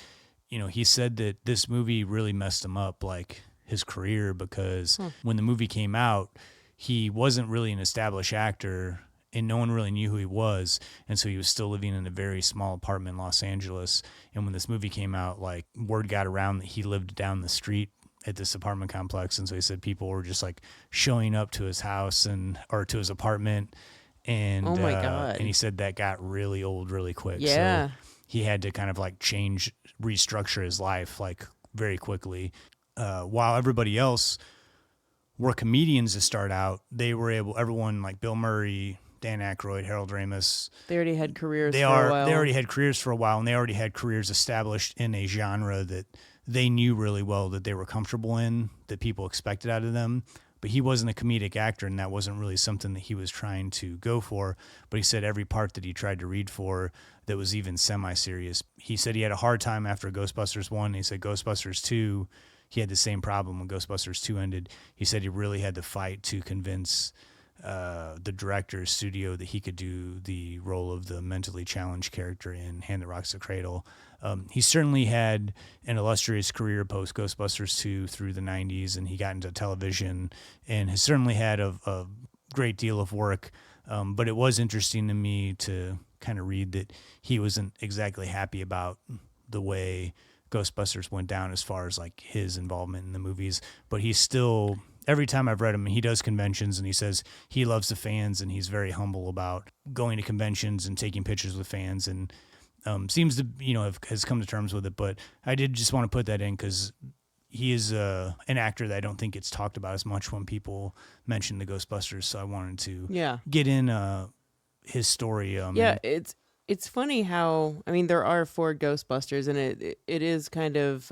he said that this movie really messed him up, like his career, because when the movie came out, he wasn't really an established actor and no one really knew who he was. And so he was still living in a very small apartment in Los Angeles. And when this movie came out, like word got around that he lived down the street at this apartment complex. And so he said people were just like showing up to his house or to his apartment. And, oh my God. And he said that got really old really quick. Yeah. So he had to kind of like restructure his life like very quickly. While everybody else were comedians to start out, everyone like Bill Murray, Dan Aykroyd, Harold Ramis. They already had careers for a while. They already had careers for a while, and they already had careers established in a genre that they knew really well, that they were comfortable in, that people expected out of them. But he wasn't a comedic actor, and that wasn't really something that he was trying to go for. But he said every part that he tried to read for that was even semi-serious. He said he had a hard time after Ghostbusters 1. He said Ghostbusters 2, he had the same problem when Ghostbusters 2 ended. He said he really had to fight to convince the director's studio that he could do the role of the mentally challenged character in Hand That Rocks the Cradle. He certainly had an illustrious career post Ghostbusters 2 through the 90s, and he got into television and has certainly had a great deal of work. But it was interesting to me to kind of read that he wasn't exactly happy about the way Ghostbusters went down as far as like his involvement in the movies. But he's still, every time I've read him, he does conventions and he says he loves the fans and he's very humble about going to conventions and taking pictures with fans, and seems to, has come to terms with it. But I did just want to put that in because he is an actor that I don't think gets talked about as much when people mention the Ghostbusters. So I wanted to get in his story. It's funny how, I mean, there are 4 Ghostbusters, and it is kind of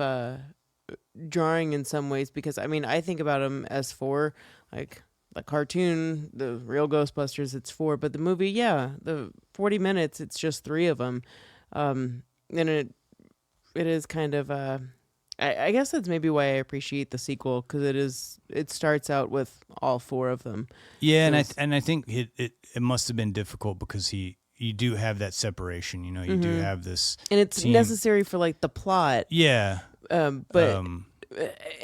jarring in some ways because, I mean, I think about them as 4, like the cartoon, the real Ghostbusters, it's 4, but the movie, the 40 minutes, it's just 3 of them. And it is kind of, I guess that's maybe why I appreciate the sequel, because it starts out with all 4 of them. Yeah, and I think it must have been difficult because you do have that separation, you do have this, and it's team. necessary for like the plot. Yeah, but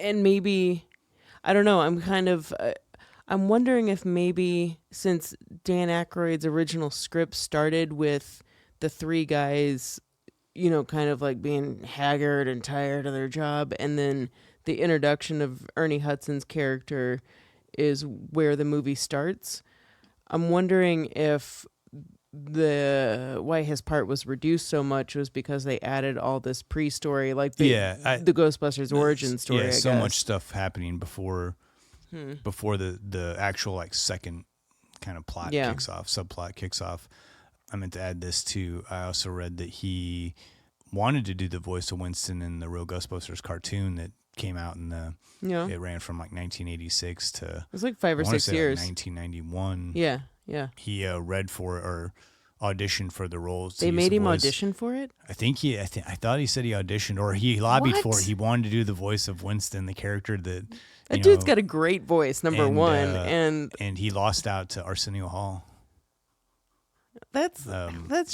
and maybe I don't know. I'm kind of I'm wondering if maybe since Dan Aykroyd's original script started with the 3 guys, kind of like being haggard and tired of their job, and then the introduction of Ernie Hudson's character is where the movie starts. I'm wondering if why his part was reduced so much was because they added all this pre-story, like the Ghostbusters origin story. Yeah, I so guess. much stuff happening before the actual like second kind of plot subplot kicks off. I meant to add this too. I also read that he wanted to do the voice of Winston in the real Ghostbusters cartoon that came out in it ran from like 1986 to it was like 5 or 6 years, like 1991. Yeah. He read for it or auditioned for the roles. They made him audition for it? I think I thought he said he auditioned or he lobbied for it. He wanted to do the voice of Winston, the character that dude's got a great voice, number one, and he lost out to Arsenio Hall. That's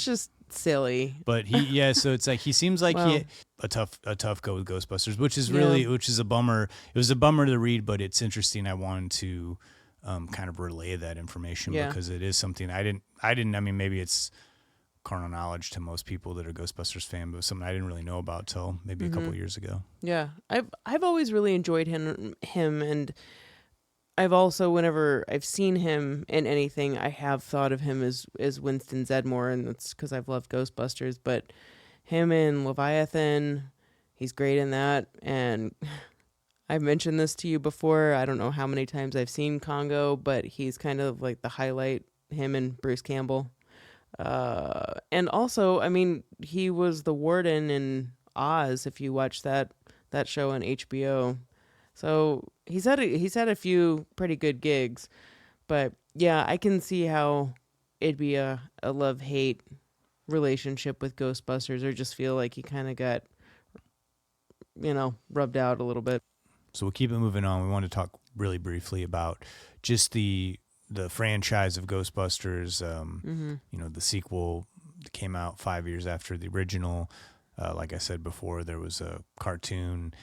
just silly. But so it's like he seems like he a tough go with Ghostbusters, which is a bummer. It was a bummer to read, but it's interesting. I wanted to kind of relay that information because it is something I didn't. I mean, maybe it's carnal knowledge to most people that are Ghostbusters fan, but something I didn't really know about till maybe a couple of years ago. Yeah, I've always really enjoyed him, and I've also, whenever I've seen him in anything, I have thought of him as Winston Zeddemore, and that's because I've loved Ghostbusters. But him in Leviathan, he's great in that, and I've mentioned this to you before. I don't know how many times I've seen Congo, but he's kind of like the highlight, him and Bruce Campbell. And also, I mean, he was the warden in Oz, if you watch that show on HBO. So he's had a few pretty good gigs, but yeah, I can see how it'd be a love-hate relationship with Ghostbusters, or just feel like he kind of got, rubbed out a little bit. So we'll keep it moving on. We want to talk really briefly about just the franchise of Ghostbusters. The sequel came out 5 years after the original. Like I said before, there was a cartoon.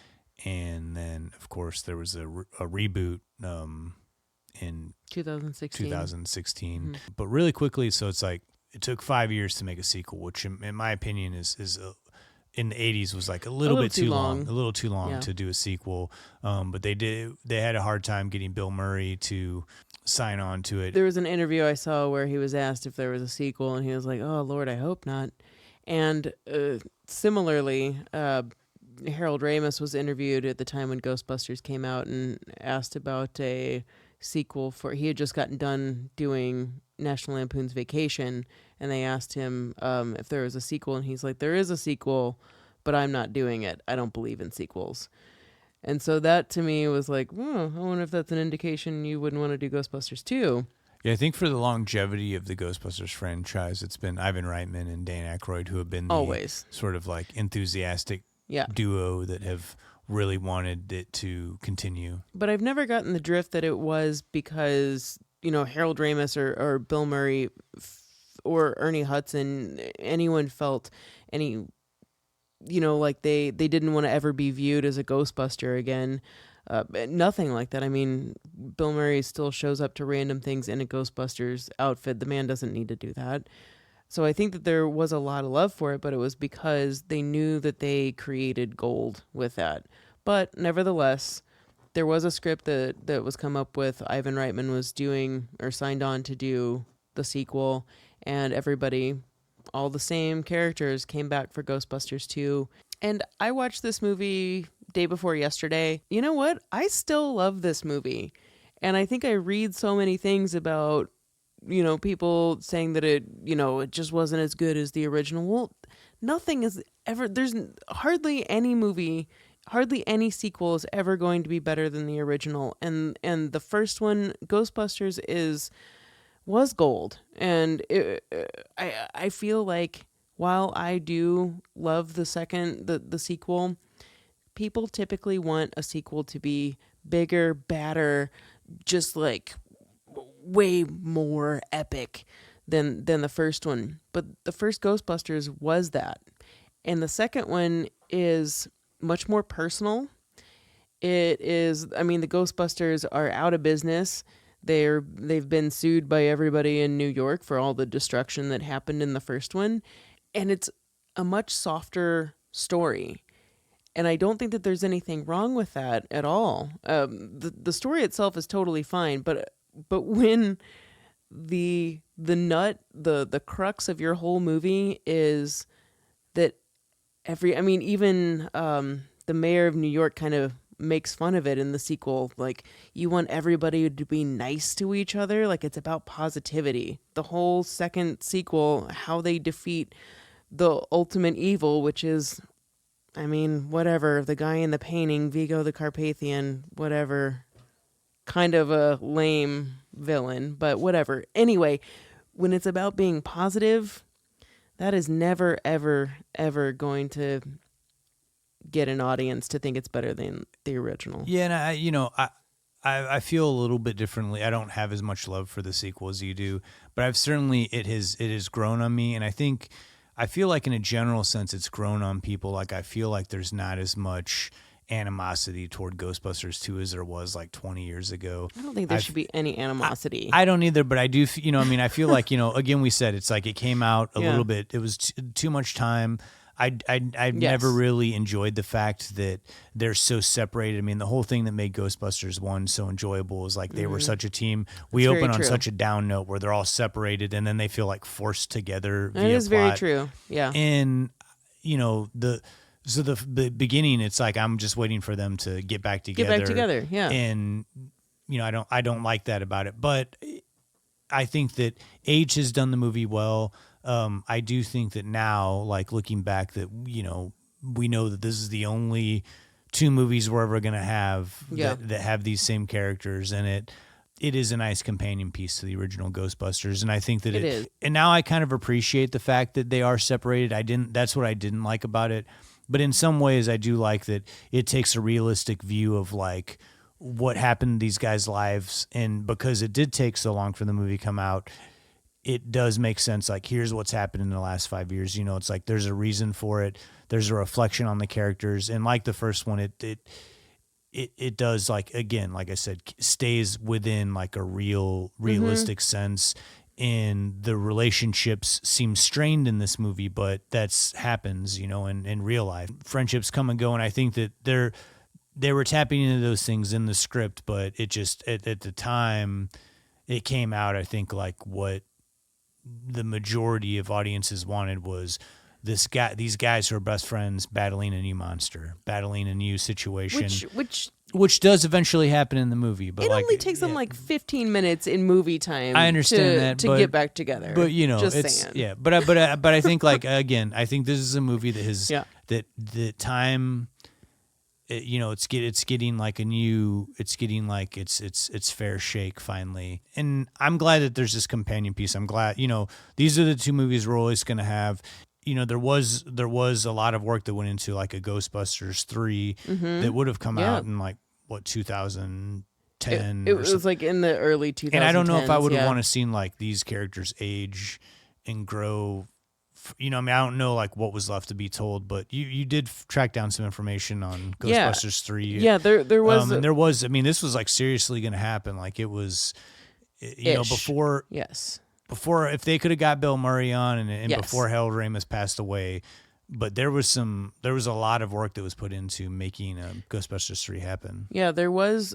And then, of course, there was a reboot in 2016. Mm-hmm. But really quickly, so it's like it took 5 years to make a sequel, which in my opinion is in the 80s was like a little bit too long. A little too long to do a sequel. But they had a hard time getting Bill Murray to sign on to it. There was an interview I saw where he was asked if there was a sequel, and he was like, "Oh Lord, I hope not." And similarly, Harold Ramis was interviewed at the time when Ghostbusters came out and asked about a sequel he had just gotten done doing National Lampoon's Vacation, and they asked him if there was a sequel, and he's like, "There is a sequel, but I'm not doing it. I don't believe in sequels." And so that to me was like, I wonder if that's an indication you wouldn't want to do Ghostbusters 2. Yeah, I think for the longevity of the Ghostbusters franchise, it's been Ivan Reitman and Dan Aykroyd who have been always sort of like enthusiastic duo that have really wanted it to continue. But I've never gotten the drift that it was because Harold Ramis or Bill Murray or Ernie Hudson, anyone felt any, like they didn't want to ever be viewed as a Ghostbuster again. Nothing like that. I mean, Bill Murray still shows up to random things in a Ghostbusters outfit. The man doesn't need to do that. So I think that there was a lot of love for it, but it was because they knew that they created gold with that. But nevertheless, there was a script that was come up with. Ivan Reitman was doing or signed on to do the sequel, and everybody, all the same characters, came back for Ghostbusters 2. And I watched this movie day before yesterday. You know what? I still love this movie. And I think I read so many things about, people saying that it just wasn't as good as the original. Well, nothing is ever, there's hardly any movie, hardly any sequel is ever going to be better than the original. And the first one, Ghostbusters, was gold. And I feel like while I do love the sequel, people typically want a sequel to be bigger, badder, just like way more epic than the first one. But the first Ghostbusters was that. And the second one is much more personal. It is, I mean, the Ghostbusters are out of business. They've been sued by everybody in New York for all the destruction that happened in the first one. And it's a much softer story. And I don't think that there's anything wrong with that at all. The story itself is totally fine, but when the crux of your whole movie is that even the mayor of New York kind of makes fun of it in the sequel. Like, you want everybody to be nice to each other. Like, it's about positivity. The whole second sequel, how they defeat the ultimate evil, which is, whatever, the guy in the painting, Vigo the Carpathian, whatever, kind of a lame villain, but whatever. Anyway, when it's about being positive, that is never, ever, ever going to get an audience to think it's better than the original. Yeah, and I feel a little bit differently. I don't have as much love for the sequel as you do, but I've certainly, it has grown on me, and I feel like in a general sense it's grown on people. Like, I feel like there's not as much animosity toward Ghostbusters 2 as there was like 20 years ago. I don't think there should be any animosity. I don't either, but I do, I feel like, again, we said it's like it came out a little bit, it was too much time. I've never really enjoyed the fact that they're so separated. I mean, the whole thing that made Ghostbusters 1 so enjoyable is like they were such a team. We open on such a down note where they're all separated and then they feel like forced together via plot. It is very true. Yeah. And, the beginning, it's like I'm just waiting for them to get back together. Yeah. And, I don't like that about it. But I think that Age has done the movie well. I do think that now, like looking back, that we know that this is the only two movies we're ever going to have that have these same characters, and it is a nice companion piece to the original Ghostbusters. And I think that it is. And now I kind of appreciate the fact that they are separated. That's what I didn't like about it. But in some ways, I do like that it takes a realistic view of like what happened in these guys' lives, and because it did take so long for the movie to come out, it does make sense. Like, here's what's happened in the last 5 years. It's like there's a reason for it. There's a reflection on the characters, and like the first one, it does, like, again, like I said, stays within like a realistic sense. And the relationships seem strained in this movie, but happens, in real life. Friendships come and go, and I think that they were tapping into those things in the script, but it just at the time it came out, I think, like what the majority of audiences wanted was these guys who are best friends battling a new monster, battling a new situation, which does eventually happen in the movie. But it only takes them like 15 minutes in movie time. I understand to get back together. But just it's saying. Yeah. But I think, like, again, I think this is a movie that has that the time. It's getting like its fair shake finally, and I'm glad that there's this companion piece. I'm glad these are the two movies we're always going to have. There was a lot of work that went into like a Ghostbusters 3 that would have come out in like 2010 10. It was like in the early 2010s. And I don't know if I would have yeah. want to seen like these characters age and grow. I mean, I don't know like what was left to be told, but you did track down some information on Ghostbusters 3. Yeah, there was. And there was, I mean, this was like seriously going to happen. Like it was, before. Yes. Before, if they could have got Bill Murray on and Yes. before Harold Ramis passed away, but there was a lot of work that was put into making Ghostbusters 3 happen. Yeah, there was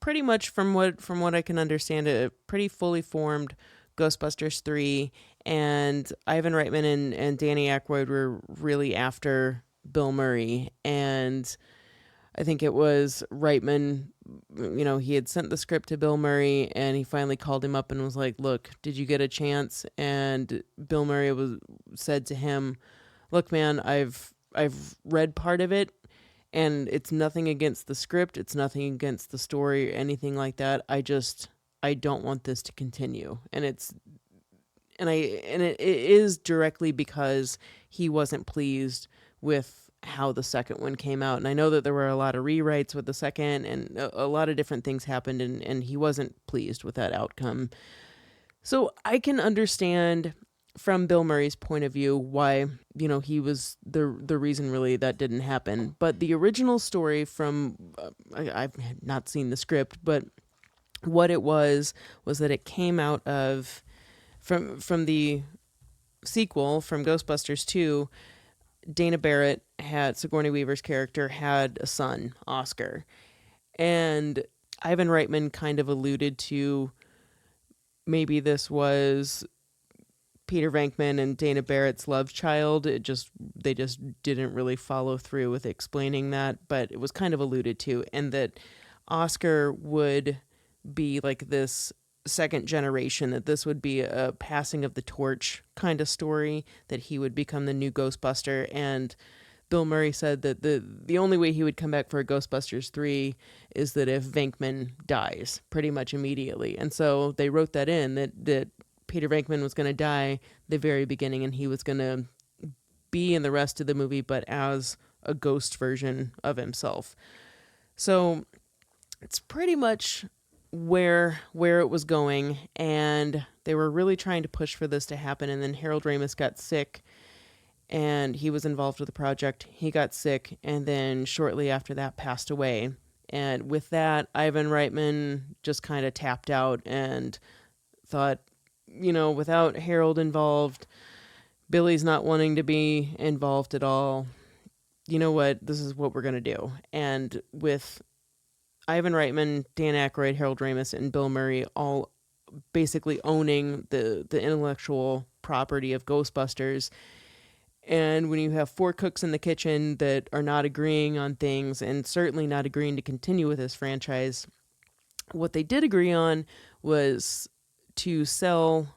pretty much from what I can understand, a pretty fully formed Ghostbusters 3, and Ivan Reitman and Danny Aykroyd were really after Bill Murray, and I think it was Reitman, he had sent the script to Bill Murray, and he finally called him up and was like, look, did you get a chance? And Bill Murray said to him, look, man, I've read part of it, and it's nothing against the script. It's nothing against the story or anything like that. I don't want this to continue. And it is directly because he wasn't pleased with how the second one came out. And I know that there were a lot of rewrites with the second, and a lot of different things happened, and he wasn't pleased with that outcome. So I can understand from Bill Murray's point of view why, he was the reason really that didn't happen. But the original story from, I've not seen the script, but what it was that it came out of, from the sequel, from Ghostbusters 2, Dana Barrett Sigourney Weaver's character had a son, Oscar. And Ivan Reitman kind of alluded to maybe this was Peter Venkman and Dana Barrett's love child. They just didn't really follow through with explaining that, but it was kind of alluded to, and that Oscar would be like this second generation, that this would be a passing of the torch kind of story, that he would become the new Ghostbuster. And Bill Murray said that the only way he would come back for a Ghostbusters 3 is that if Venkman dies pretty much immediately. And so they wrote that in, that Peter Venkman was going to die the very beginning, and he was going to be in the rest of the movie, but as a ghost version of himself. So it's pretty much where it was going, and they were really trying to push for this to happen. And then Harold Ramis got sick, and he was involved with the project. He got sick, and then shortly after that passed away. And with that, Ivan Reitman just kind of tapped out and thought, without Harold involved, Billy's not wanting to be involved at all. You know what? This is what we're going to do. And with Ivan Reitman, Dan Aykroyd, Harold Ramis, and Bill Murray all basically owning the intellectual property of Ghostbusters. And when you have 4 cooks in the kitchen that are not agreeing on things, and certainly not agreeing to continue with this franchise, what they did agree on was to sell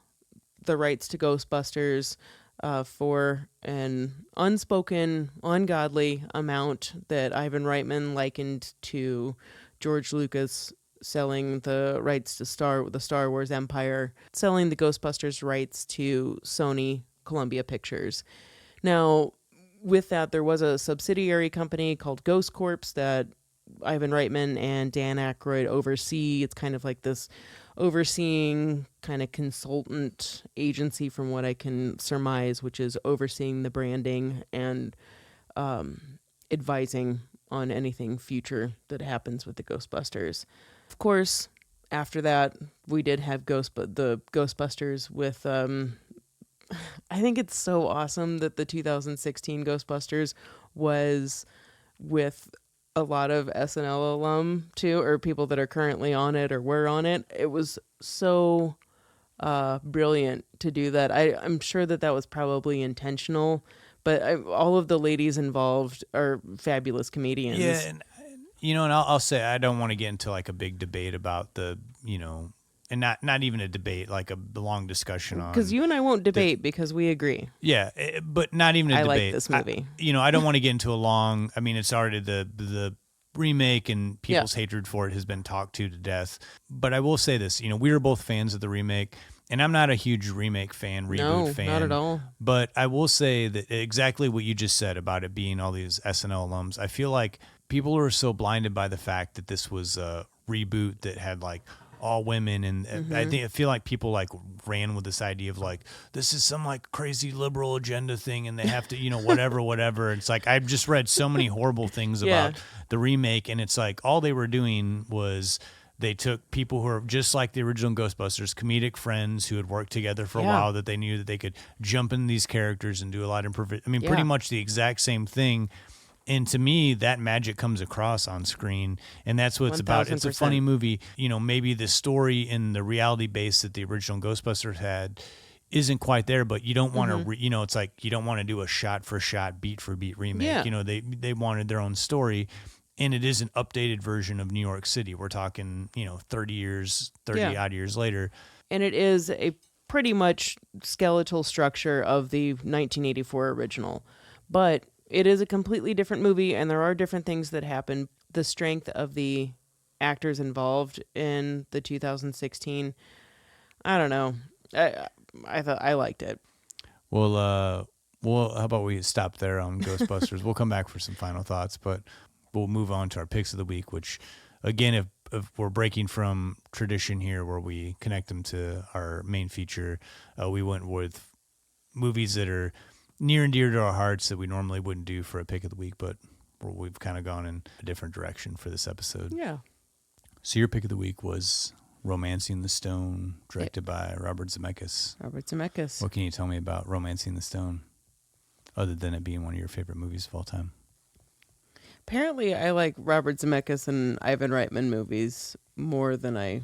the rights to Ghostbusters for an unspoken, ungodly amount that Ivan Reitman likened to George Lucas selling the rights to the Star Wars empire, selling the Ghostbusters rights to Sony Columbia Pictures. Now, with that, there was a subsidiary company called Ghost Corps that Ivan Reitman and Dan Aykroyd oversee. It's kind of like this overseeing kind of consultant agency, from what I can surmise, which is overseeing the branding and advising on anything future that happens with the Ghostbusters. Of course, after that, we did have the Ghostbusters with, I think it's so awesome that the 2016 Ghostbusters was with a lot of SNL alum too, or people that are currently on it or were on it. It was so brilliant to do that. I'm sure that was probably intentional, but all of the ladies involved are fabulous comedians. Yeah, and and I'll say, I don't want to get into like a big debate about the, and not even a debate, like a long discussion on. Because you and I won't debate because we agree. Yeah, but not even a debate. I like this movie. I don't want to get into a long. I mean, it's already the remake, and people's hatred for it has been talked to death. But I will say this: we were both fans of the remake. And I'm not a huge remake fan, reboot fan. No, not at all. But I will say that exactly what you just said about it being all these SNL alums, I feel like people are so blinded by the fact that this was reboot that had like all women, and I feel like people like ran with this idea of like, this is some like crazy liberal agenda thing and they have to, you know, whatever. It's like, I've just read so many horrible things about the remake, and it's like all they were doing was they took people who are just like the original Ghostbusters, comedic friends who had worked together for a while, that they knew that they could jump in these characters and do a lot of pretty much the exact same thing. And to me, that magic comes across on screen, and that's what it's about. It's a funny movie. You know, maybe the story and the reality base that the original Ghostbusters had isn't quite there, but you don't want to, you know, it's like you don't want to do a shot-for-shot, beat-for-beat remake. Yeah. You know, they wanted their own story, and it is an updated version of New York City. We're talking, you know, 30-odd years later. And it is a pretty much skeletal structure of the 1984 original, but it is a completely different movie, and there are different things that happen. The strength of the actors involved in the 2016, I don't know. I thought I liked it. Well, how about we stop there on Ghostbusters? We'll come back for some final thoughts, but we'll move on to our picks of the week, which, again, if we're breaking from tradition here where we connect them to our main feature, we went with movies that are near and dear to our hearts that we normally wouldn't do for a pick of the week, but we've kind of gone in a different direction for this episode. Yeah. So your pick of the week was Romancing the Stone, directed by Robert Zemeckis. What can you tell me about Romancing the Stone, other than it being one of your favorite movies of all time? Apparently, I like Robert Zemeckis and Ivan Reitman movies more than I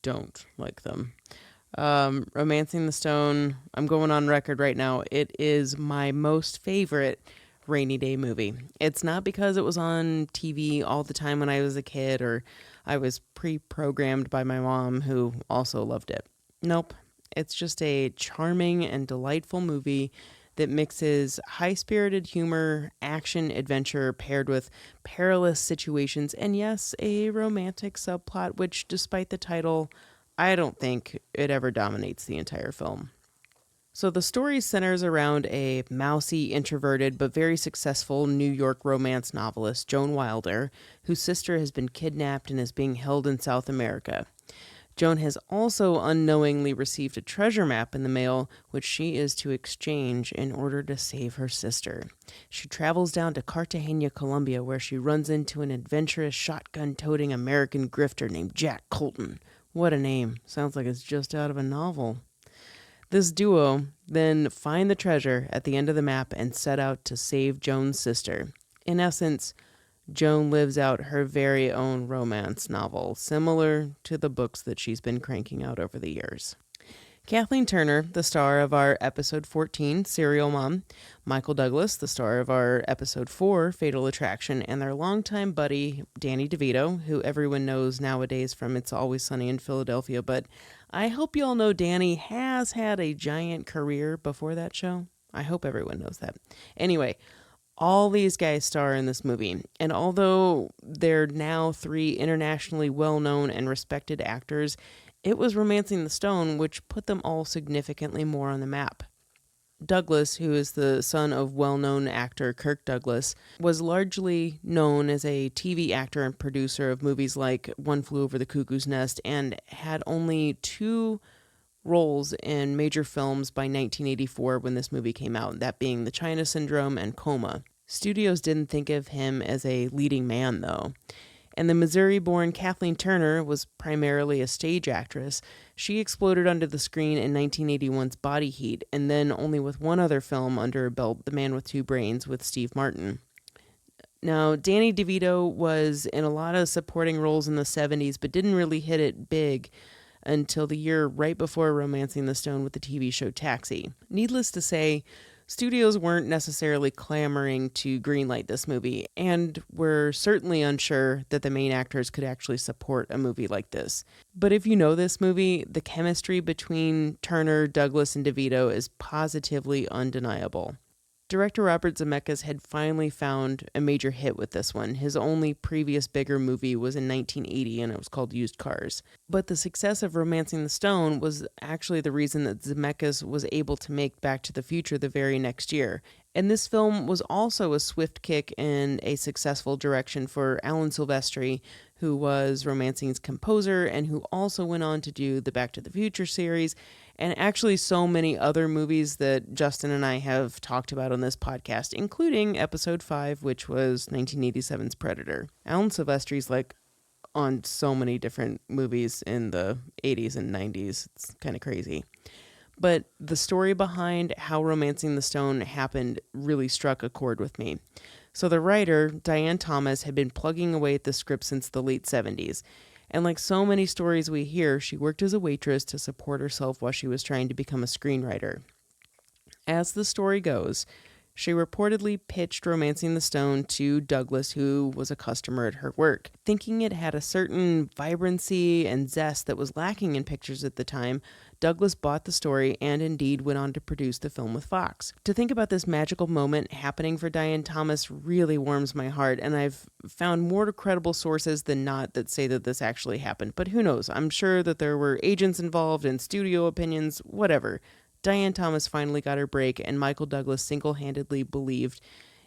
don't like them. Romancing the Stone, I'm going on record right now. It is my most favorite rainy day movie. It's not because it was on TV all the time when I was a kid, or I was pre-programmed by my mom, who also loved it. Nope. It's just a charming and delightful movie that mixes high-spirited humor, action, adventure, paired with perilous situations, and yes, a romantic subplot, which, despite the title, I don't think it ever dominates the entire film. So the story centers around a mousy, introverted, but very successful New York romance novelist, Joan Wilder, whose sister has been kidnapped and is being held in South America. Joan has also unknowingly received a treasure map in the mail, which she is to exchange in order to save her sister. She travels down to Cartagena, Colombia, where she runs into an adventurous shotgun-toting American grifter named Jack Colton. What a name. Sounds like it's just out of a novel. This duo then find the treasure at the end of the map and set out to save Joan's sister. In essence, Joan lives out her very own romance novel, similar to the books that she's been cranking out over the years. Kathleen Turner, the star of our episode 14, Serial Mom, Michael Douglas, the star of our episode 4, Fatal Attraction, and their longtime buddy, Danny DeVito, who everyone knows nowadays from It's Always Sunny in Philadelphia, but I hope you all know Danny has had a giant career before that show. I hope everyone knows that. Anyway, all these guys star in this movie, and although they're now 3 internationally well-known and respected actors, it was Romancing the Stone which put them all significantly more on the map. Douglas, who is the son of well-known actor Kirk Douglas, was largely known as a TV actor and producer of movies like One Flew Over the Cuckoo's Nest, and had only 2 roles in major films by 1984 when this movie came out, that being The China Syndrome and Coma. Studios didn't think of him as a leading man, though. And the Missouri-born Kathleen Turner was primarily a stage actress. She exploded onto the screen in 1981's Body Heat, and then only with one other film under her belt, The Man with Two Brains with Steve Martin. Now, Danny DeVito was in a lot of supporting roles in the 70s, but didn't really hit it big until the year right before Romancing the Stone with the TV show Taxi. Needless to say, studios weren't necessarily clamoring to greenlight this movie, and were certainly unsure that the main actors could actually support a movie like this. But if you know this movie, the chemistry between Turner, Douglas, and DeVito is positively undeniable. Director Robert Zemeckis had finally found a major hit with this one. His only previous bigger movie was in 1980, and it was called Used Cars. But the success of Romancing the Stone was actually the reason that Zemeckis was able to make Back to the Future the very next year. And this film was also a swift kick in a successful direction for Alan Silvestri, who was Romancing's composer and who also went on to do the Back to the Future series and actually so many other movies that Justin and I have talked about on this podcast, including episode 5, which was 1987's Predator. Alan Silvestri's like on so many different movies in the 80s and 90s. It's kind of crazy. But the story behind how Romancing the Stone happened really struck a chord with me. So the writer, Diane Thomas, had been plugging away at the script since the late 70s. And like so many stories we hear, she worked as a waitress to support herself while she was trying to become a screenwriter. As the story goes, she reportedly pitched Romancing the Stone to Douglas, who was a customer at her work. Thinking it had a certain vibrancy and zest that was lacking in pictures at the time, Douglas bought the story and indeed went on to produce the film with Fox. To think about this magical moment happening for Diane Thomas really warms my heart, and I've found more credible sources than not that say that this actually happened. But who knows? I'm sure that there were agents involved and studio opinions, whatever. Diane Thomas finally got her break, and Michael Douglas single-handedly believed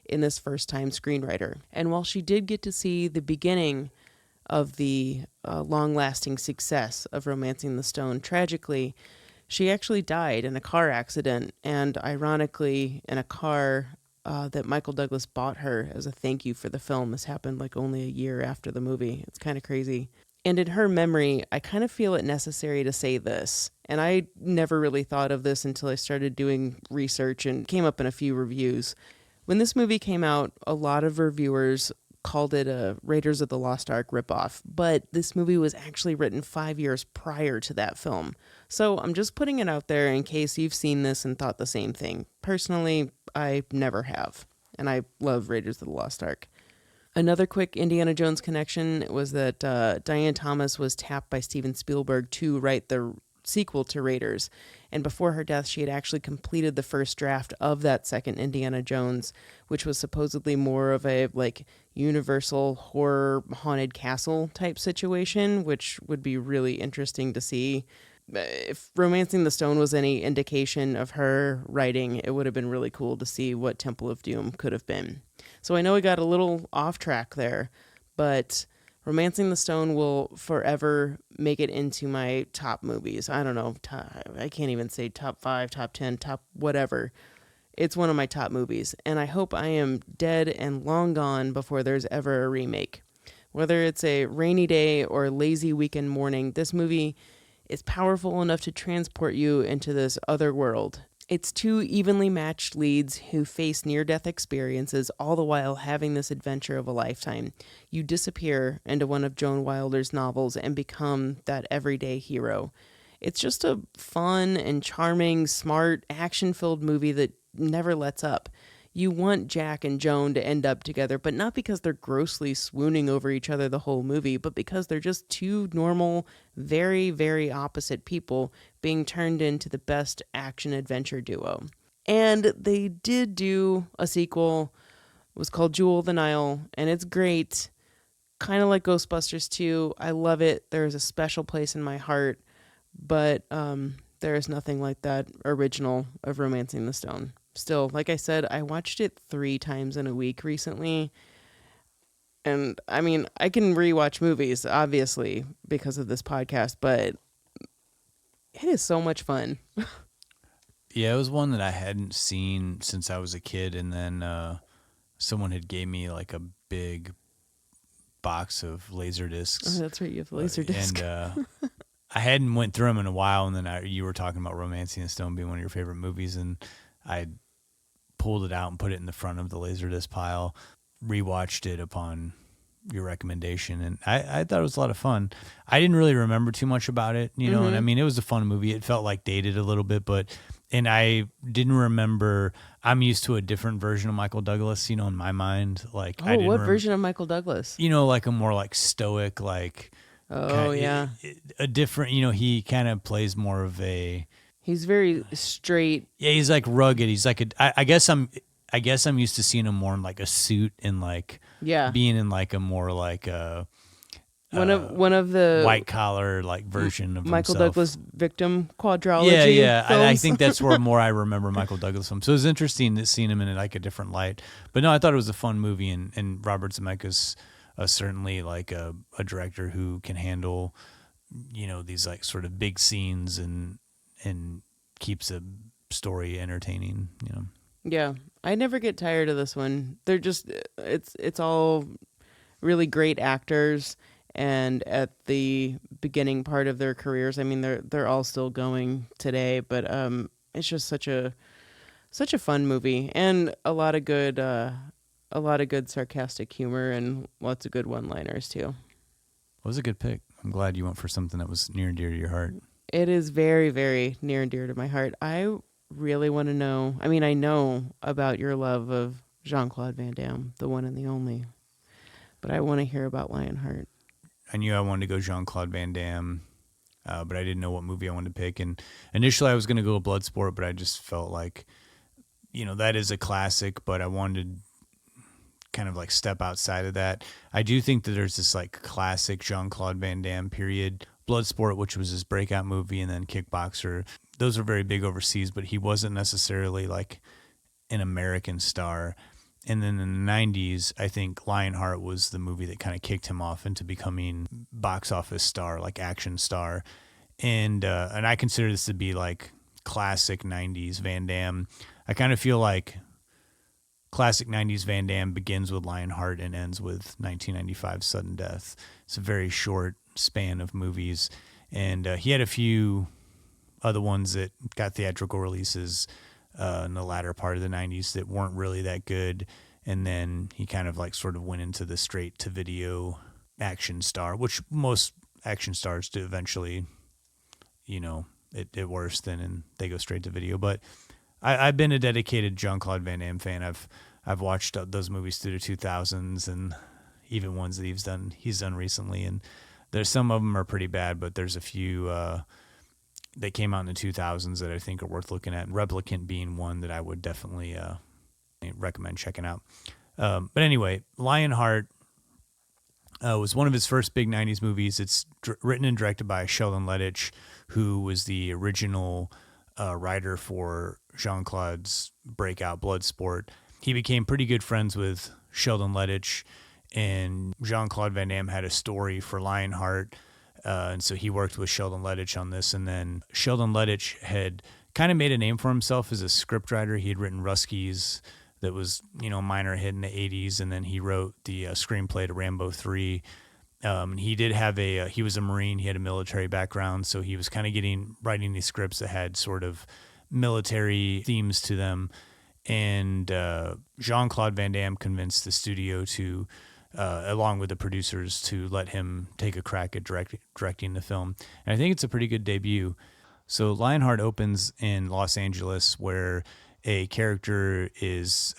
in this first-time screenwriter. And while she did get to see the beginning of the long-lasting success of Romancing the Stone, tragically, she actually died in a car accident, and ironically, in a car that Michael Douglas bought her as a thank you for the film. This happened like only a year after the movie. It's kind of crazy. And in her memory, I kind of feel it necessary to say this. And I never really thought of this until I started doing research and came up in a few reviews. When this movie came out, a lot of reviewers called it a Raiders of the Lost Ark ripoff, but this movie was actually written 5 years prior to that film. So I'm just putting it out there in case you've seen this and thought the same thing. Personally, I never have, and I love Raiders of the Lost Ark. Another quick Indiana Jones connection was that Diane Thomas was tapped by Steven Spielberg to write the sequel to Raiders. And before her death, she had actually completed the first draft of that second Indiana Jones, which was supposedly more of a like Universal horror haunted castle type situation, which would be really interesting to see. If Romancing the Stone was any indication of her writing, it would have been really cool to see what Temple of Doom could have been. So I know we got a little off track there, but Romancing the Stone will forever make it into my top movies. I don't know. I can't even say top 5, top 10, top whatever. It's one of my top movies, and I hope I am dead and long gone before there's ever a remake. Whether it's a rainy day or lazy weekend morning, this movie is powerful enough to transport you into this other world. It's two evenly matched leads who face near-death experiences, all the while having this adventure of a lifetime. You disappear into one of Joan Wilder's novels and become that everyday hero. It's just a fun and charming, smart, action-filled movie that never lets up. You want Jack and Joan to end up together, but not because they're grossly swooning over each other the whole movie, but because they're just two normal, very, very opposite people being turned into the best action-adventure duo. And they did do a sequel. It was called Jewel of the Nile, and it's great. Kind of like Ghostbusters 2. I love it. There's a special place in my heart, but there is nothing like that original of Romancing the Stone. Still, like I said, I watched it 3 times in a week recently. And I mean, I can rewatch movies, obviously, because of this podcast, but it is so much fun. Yeah, it was one that I hadn't seen since I was a kid. And then someone had gave me like a big box of laser discs. Oh, that's right. You have laser discs. And I hadn't went through them in a while. And then you were talking about Romancing the Stone being one of your favorite movies. And I pulled it out and put it in the front of the Laserdisc pile, rewatched it upon your recommendation, and I thought it was a lot of fun. I didn't really remember too much about it, you know, and I mean, it was a fun movie. It felt like dated a little bit, and I didn't remember, I'm used to a different version of Michael Douglas, you know, in my mind. Like, oh, what version of Michael Douglas? You know, like a more like stoic, like, yeah. A different, you know, he kind of plays more of a, he's very straight. Yeah, he's like rugged. He's like I guess I guess I'm used to seeing him more in like a suit and like Yeah. being in like a more like a One of the white collar like version of Michael himself. Douglas victim quadrilogy. Yeah. I films. think that's where more I remember Michael Douglas from. So it was interesting to seeing him in like a different light. But no, I thought it was a fun movie, and Robert Zemeckis certainly like a director who can handle, these like sort of big scenes and keeps a story entertaining. Yeah, I never get tired of this one. They're just it's all really great actors, and at the beginning part of their careers, I mean they're all still going today, but it's just such a fun movie, and a lot of good sarcastic humor and lots of good one-liners too. It was a good pick. I'm glad you went for something that was near and dear to your heart. It is very, very near and dear to my heart. I really want to know. I mean, I know about your love of Jean-Claude Van Damme, the one and the only, but I want to hear about Lionheart. I knew I wanted to go Jean-Claude Van Damme, but I didn't know what movie I wanted to pick. And initially I was going to go Bloodsport, but I just felt like, that is a classic, but I wanted to kind of like step outside of that. I do think that there's this like classic Jean-Claude Van Damme period. Bloodsport, which was his breakout movie, and then Kickboxer. Those are very big overseas, but he wasn't necessarily like an American star. And then in the 90s, I think Lionheart was the movie that kind of kicked him off into becoming box office star, like action star. And I consider this to be like classic 90s Van Damme. I kind of feel like classic 90s Van Damme begins with Lionheart and ends with 1995's Sudden Death. It's a very short span of movies. And he had a few other ones that got theatrical releases in the latter part of the 90s that weren't really that good. And then he kind of like sort of went into the straight to video action star, which most action stars do eventually, it worse than, and they go straight to video. But I've been a dedicated Jean-Claude Van Damme fan. I've watched those movies through the 2000s and even ones that he's done recently. And there's some of them are pretty bad, but there's a few that came out in the 2000s that I think are worth looking at. Replicant being one that I would definitely recommend checking out. But anyway, Lionheart was one of his first big 90s movies. It's written and directed by Sheldon Lettich, who was the original writer for Jean-Claude's breakout Bloodsport. He became pretty good friends with Sheldon Lettich, and Jean-Claude Van Damme had a story for Lionheart, and so he worked with Sheldon Lettich on this. And then Sheldon Lettich had kind of made a name for himself as a scriptwriter. He had written Ruskies, that was, minor hit in the 80s, and then he wrote the screenplay to Rambo 3. He did have he was a Marine, he had a military background, so he was kind of writing these scripts that had sort of military themes to them. And Jean-Claude Van Damme convinced the studio to, along with the producers, to let him take a crack at directing the film. And I think it's a pretty good debut. So Lionheart opens in Los Angeles, where a character is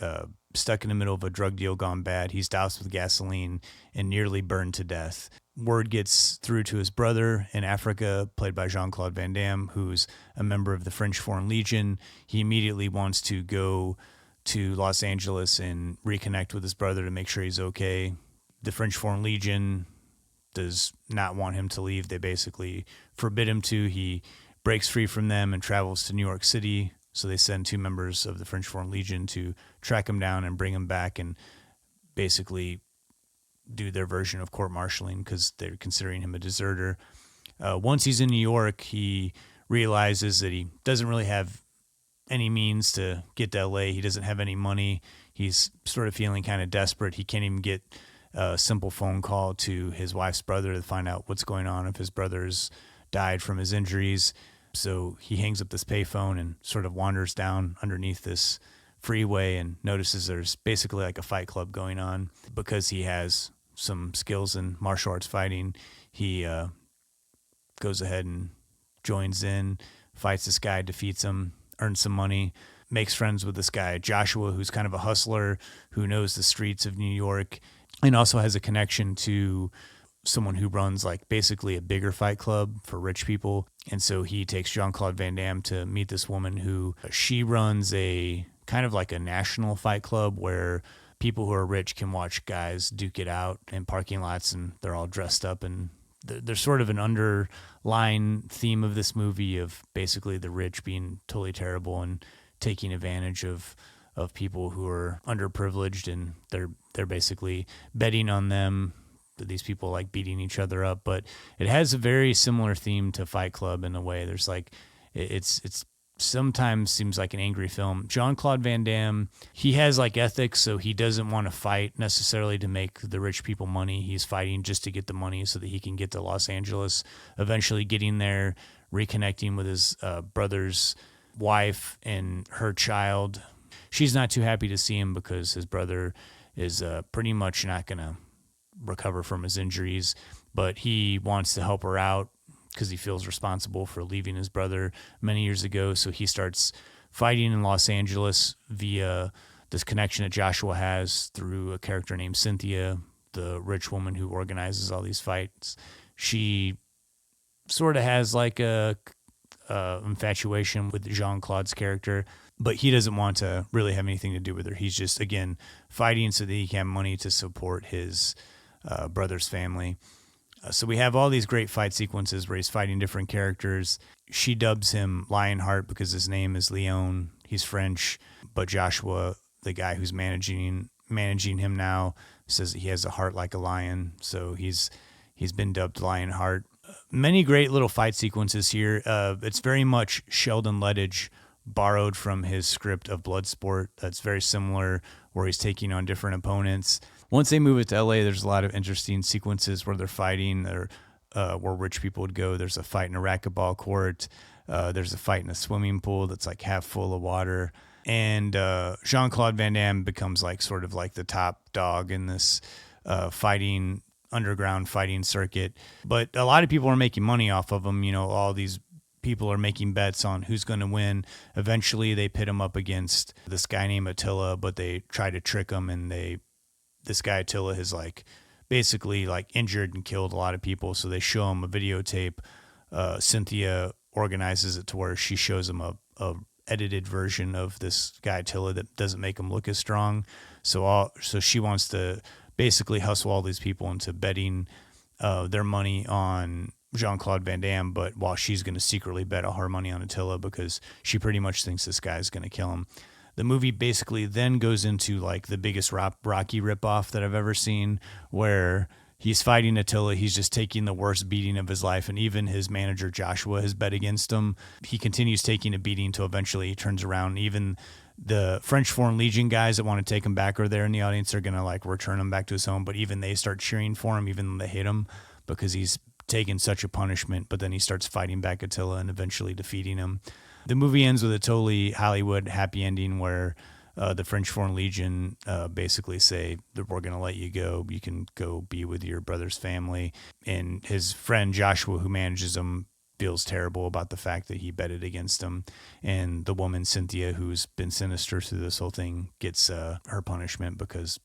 stuck in the middle of a drug deal gone bad. He's doused with gasoline and nearly burned to death. Word gets through to his brother in Africa, played by Jean-Claude Van Damme, who's a member of the French Foreign Legion. He immediately wants to go to Los Angeles and reconnect with his brother to make sure he's okay. The French Foreign Legion does not want him to leave. They basically forbid him to. He breaks free from them and travels to New York City. So they send 2 members of the French Foreign Legion to track him down and bring him back and basically do their version of court-martialing because they're considering him a deserter. Once he's in New York, he realizes that he doesn't really have any means to get to L.A. He doesn't have any money. He's sort of feeling kind of desperate. He can't even get a simple phone call to his wife's brother to find out what's going on, if his brother's died from his injuries. So he hangs up this payphone and sort of wanders down underneath this freeway and notices there's basically like a fight club going on. Because he has some skills in martial arts fighting, he goes ahead and joins in, fights this guy, defeats him, earns some money, makes friends with this guy, Joshua, who's kind of a hustler, who knows the streets of New York, and also has a connection to someone who runs like basically a bigger fight club for rich people. And so he takes Jean-Claude Van Damme to meet this woman who she runs a kind of like a national fight club where people who are rich can watch guys duke it out in parking lots, and they're all dressed up. And there's sort of an underlying theme of this movie of basically the rich being totally terrible and taking advantage of people who are underprivileged, and they're basically betting on them. These people like beating each other up, but it has a very similar theme to Fight Club in a way. There's like, it's sometimes seems like an angry film. Jean-Claude Van Damme, he has like ethics, so he doesn't want to fight necessarily to make the rich people money. He's fighting just to get the money so that he can get to Los Angeles, eventually getting there, reconnecting with his brother's wife and her child. She's not too happy to see him because his brother is pretty much not going to recover from his injuries, but he wants to help her out because he feels responsible for leaving his brother many years ago. So he starts fighting in Los Angeles via this connection that Joshua has through a character named Cynthia, the rich woman who organizes all these fights. She sort of has like a infatuation with Jean-Claude's character, but he doesn't want to really have anything to do with her. He's just, again, fighting so that he can have money to support his brother's family. So we have all these great fight sequences where he's fighting different characters. She dubs him Lionheart because his name is Leon. He's French, but Joshua, the guy who's managing him now, says that he has a heart like a lion. So he's been dubbed Lionheart. Many great little fight sequences here. It's very much Sheldon Lettich borrowed from his script of Bloodsport. That's very similar, where he's taking on different opponents. Once they move it to LA, there's a lot of interesting sequences where they're fighting, or where rich people would go. There's a fight in a racquetball court. There's a fight in a swimming pool that's like half full of water. And Jean-Claude Van Damme becomes like sort of like the top dog in this underground fighting circuit. But a lot of people are making money off of him. You know, all these people are making bets on who's going to win. Eventually, they pit him up against this guy named Attila, but they try to trick him, and this guy Attila has like basically like injured and killed a lot of people. So they show him a videotape. Cynthia organizes it to where she shows him a edited version of this guy Attila that doesn't make him look as strong. So she wants to basically hustle all these people into betting their money on Jean-Claude Van Damme, but while she's going to secretly bet all her money on Attila because she pretty much thinks this guy's going to kill him. The movie basically then goes into like the biggest Rocky ripoff that I've ever seen, where he's fighting Attila. He's just taking the worst beating of his life, and even his manager Joshua has bet against him. He continues taking a beating until eventually he turns around. Even the French Foreign Legion guys that want to take him back are there in the audience. They're going to like return him back to his home, but even they start cheering for him, even though they hate him because he's taken such a punishment. But then he starts fighting back Attila and eventually defeating him. The movie ends with a totally Hollywood happy ending where the French Foreign Legion basically say that we're going to let you go. You can go be with your brother's family. And his friend Joshua, who manages him, feels terrible about the fact that he betted against him. And the woman, Cynthia, who's been sinister through this whole thing, gets her punishment because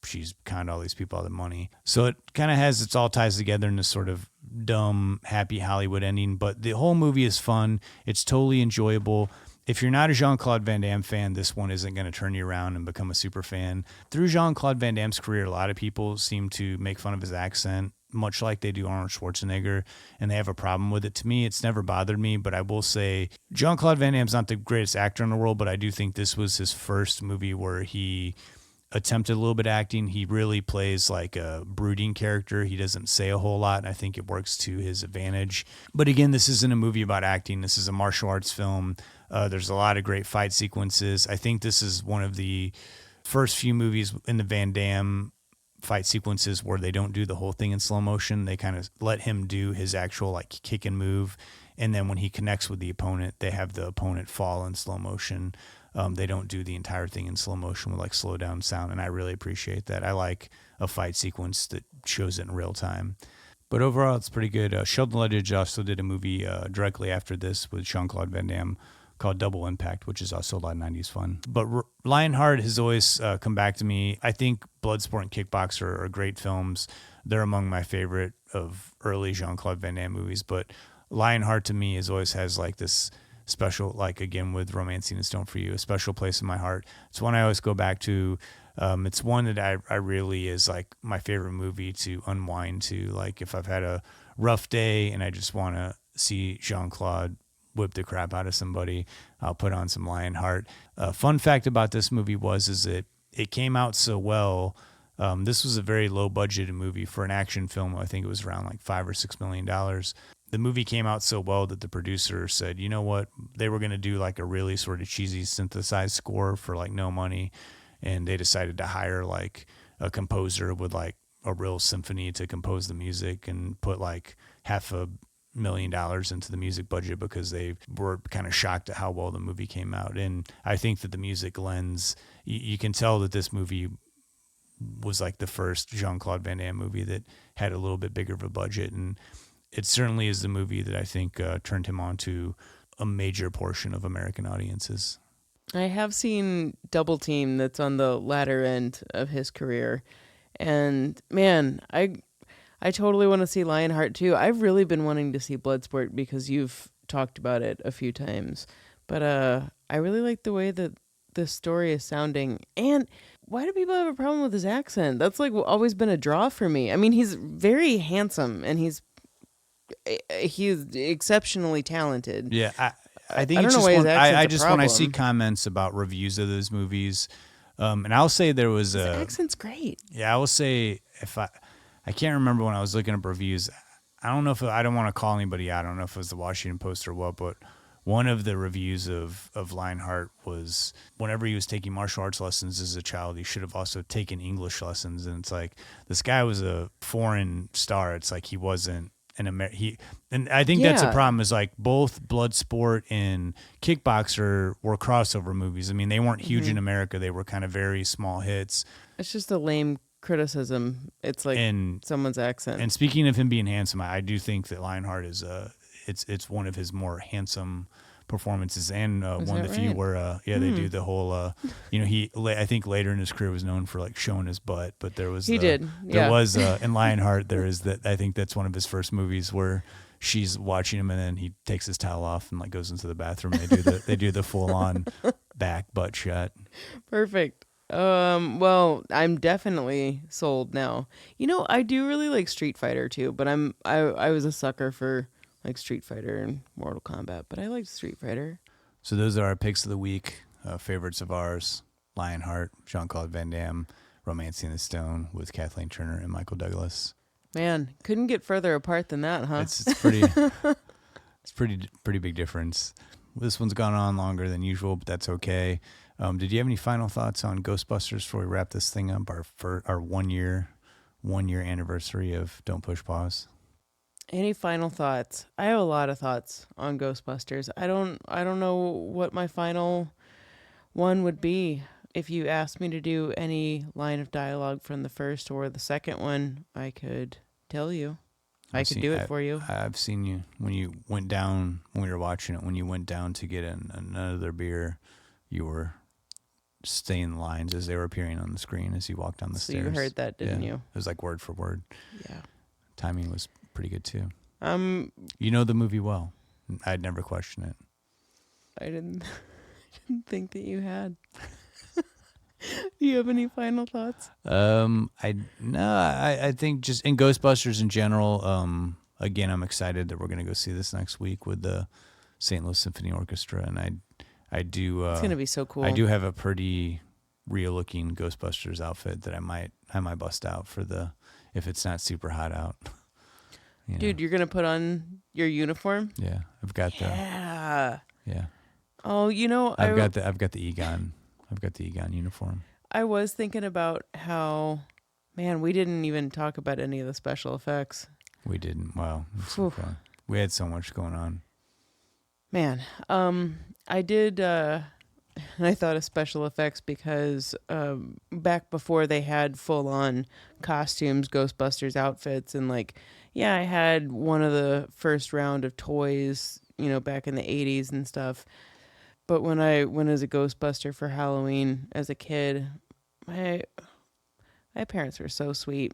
she's conned all these people out of money. So it kind of it all ties together in this sort of dumb, happy Hollywood ending. But the whole movie is fun. It's totally enjoyable. If you're not a Jean-Claude Van Damme fan, this one isn't going to turn you around and become a super fan. Through Jean-Claude Van Damme's career, a lot of people seem to make fun of his accent, much like they do Arnold Schwarzenegger, and they have a problem with it. To me, it's never bothered me, but I will say Jean-Claude Van Damme's not the greatest actor in the world, but I do think this was his first movie where he attempted a little bit of acting. He really plays like a brooding character. He doesn't say a whole lot, and I think it works to his advantage. But again, this isn't a movie about acting. This is a martial arts film. There's a lot of great fight sequences. I think this is one of the first few movies in the Van Damme fight sequences where they don't do the whole thing in slow motion. They kind of let him do his actual like kick and move. And then when he connects with the opponent, they have the opponent fall in slow motion. They don't do the entire thing in slow motion with like slow down sound. And I really appreciate that. I like a fight sequence that shows it in real time. But overall, it's pretty good. Sheldon Lettich also did a movie directly after this with Jean-Claude Van Damme called Double Impact, which is also a lot of 90s fun. But Lionheart has always come back to me. I think Bloodsport and Kickboxer are great films. They're among my favorite of early Jean-Claude Van Damme movies. But Lionheart to me always has like this special, like again with Romancing the Stone for You, a special place in my heart. It's one I always go back to. It's one that I really is like my favorite movie to unwind to. Like if I've had a rough day and I just want to see Jean-Claude whip the crap out of somebody, I'll put on some Lionheart. Fun fact about this movie is that it came out so well. This was a very low budgeted movie for an action film. I think it was around like $5 or $6 million. The movie came out so well that the producer said, you know what, they were going to do like a really sort of cheesy synthesized score for like no money. And they decided to hire like a composer with like a real symphony to compose the music and put like $500,000 into the music budget because they were kind of shocked at how well the movie came out. And I think that the music lends, you can tell that this movie was like the first Jean-Claude Van Damme movie that had a little bit bigger of a budget. And it certainly is the movie that I think turned him on to a major portion of American audiences. I have seen Double Team that's on the latter end of his career. And man, I totally want to see Lionheart too. I've really been wanting to see Bloodsport because you've talked about it a few times. But I really like the way that the story is sounding. And why do people have a problem with his accent? That's like always been a draw for me. I mean, he's very handsome and he's exceptionally talented. Yeah, I think it's just I just when I see comments about reviews of those movies, and I'll say there was his accent's great. Yeah, I will say if I can't remember when I was looking up reviews. I don't know if I don't want to call anybody out. I don't know if it was the Washington Post or what, but one of the reviews of Lionheart was whenever he was taking martial arts lessons as a child, he should have also taken English lessons. And it's like this guy was a foreign star. It's like he wasn't. And I think that's a problem is like both Bloodsport and Kickboxer were crossover movies. I mean, they weren't huge in America. They were kind of very small hits. It's just a lame criticism. It's like someone's accent. And speaking of him being handsome, I do think that Lionheart is it's one of his more handsome performances and one of the few where they do the whole I think later in his career was known for like showing his butt, but there was in Lionheart there is that I think that's one of his first movies where she's watching him and then he takes his towel off and like goes into the bathroom. They do the full on back butt shot. Perfect. Well, I'm definitely sold now. You know, I do really like Street Fighter too, but I was a sucker for like Street Fighter and Mortal Kombat, but I liked Street Fighter. So those are our picks of the week, favorites of ours: Lionheart, Jean-Claude Van Damme, Romancing the Stone with Kathleen Turner and Michael Douglas. Man, couldn't get further apart than that, huh? It's pretty, it's pretty big difference. This one's gone on longer than usual, but that's okay. Did you have any final thoughts on Ghostbusters before we wrap this thing up? Our 1 year anniversary of Don't Push Pause. Any final thoughts? I have a lot of thoughts on Ghostbusters. I don't know what my final one would be. If you asked me to do any line of dialogue from the first or the second one, I could tell you. I could do it for you. I've seen you when you went down, when we were watching it, when you went down to get another beer, you were staying the lines as they were appearing on the screen as you walked down the stairs. So you heard that, didn't you? It was like word for word. Yeah. Timing was pretty good too. You know the movie well. I'd never question it. I didn't think that you had. Do you have any final thoughts? I think just in Ghostbusters in general, again, I'm excited that we're going to go see this next week with the St. Louis Symphony Orchestra, and I do. It's going to be so cool. I do have a pretty real looking Ghostbusters outfit that I might bust out for if it's not super hot out. Dude, you're going to put on your uniform? Yeah, I've got Yeah. Yeah. Oh, I've got the Egon. I've got the Egon uniform. I was thinking about how, man, we didn't even talk about any of the special effects. We didn't. Wow. Okay. We had so much going on. Man, I did, I thought of special effects because back before they had full-on costumes, Ghostbusters outfits, and I had one of the first round of toys, back in the 80s and stuff. But when I went as a Ghostbuster for Halloween as a kid, my parents were so sweet.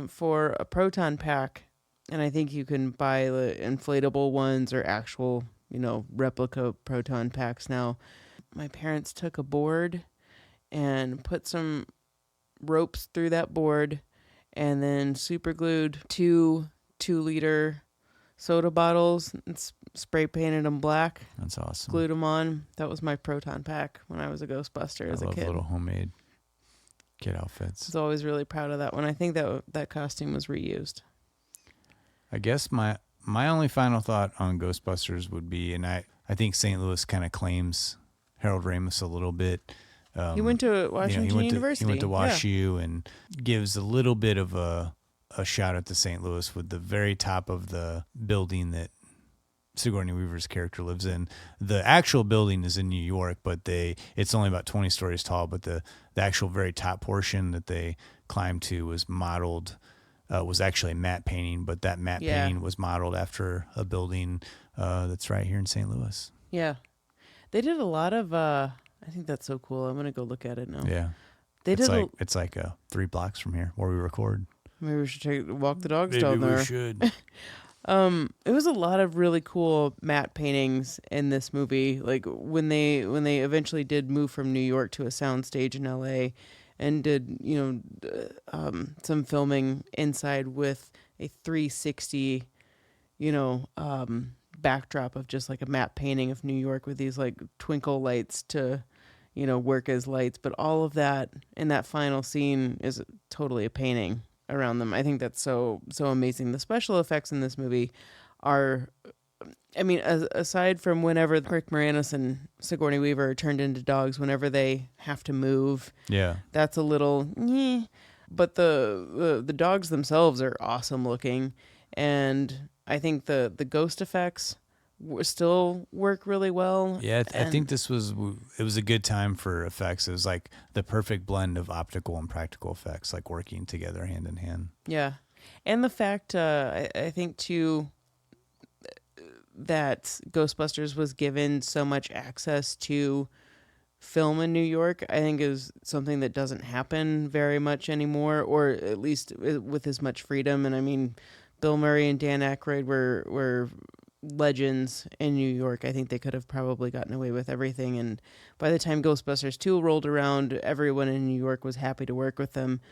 For a proton pack, and I think you can buy the inflatable ones or actual, replica proton packs now. My parents took a board and put some ropes through that board and then super glued 2-liter soda bottles and spray painted them black. That's awesome. Glued them on. That was my proton pack when I was a Ghostbuster as a kid. I love little homemade kid outfits. I was always really proud of that one. I think that costume was reused. I guess my only final thought on Ghostbusters would be, and I think St. Louis kind of claims Harold Ramis a little bit. He went to Washington University. He went to WashU and gives a little bit of a shout out to St. Louis with the very top of the building that Sigourney Weaver's character lives in. The actual building is in New York, but it's only about 20 stories tall, but the actual very top portion that they climbed to was modeled, was actually a matte painting, but that matte painting was modeled after a building that's right here in St. Louis. Yeah. They did a lot of, I think that's so cool. I'm going to go look at it now. Yeah. It's like 3 blocks from here where we record. Maybe we should walk the dogs down there. Maybe we should. It was a lot of really cool matte paintings in this movie. Like when they eventually did move from New York to a soundstage in LA and did, some filming inside with a 360, backdrop of just like a matte painting of New York with these like twinkle lights to, work as lights. But all of that in that final scene is totally a painting around them. I think that's so amazing. The special effects in this movie are, aside from whenever Rick Moranis and Sigourney Weaver are turned into dogs, whenever they have to move, that's a little, but the dogs themselves are awesome looking, and I think the ghost effects still work really well. Yeah, I think it was a good time for effects. It was like the perfect blend of optical and practical effects, like working together hand in hand. Yeah, and the fact I think too that Ghostbusters was given so much access to film in New York, I think is something that doesn't happen very much anymore, or at least with as much freedom. And Bill Murray and Dan Aykroyd were legends in New York. I think they could have probably gotten away with everything, and by the time Ghostbusters 2 rolled around, everyone in New York was happy to work with them.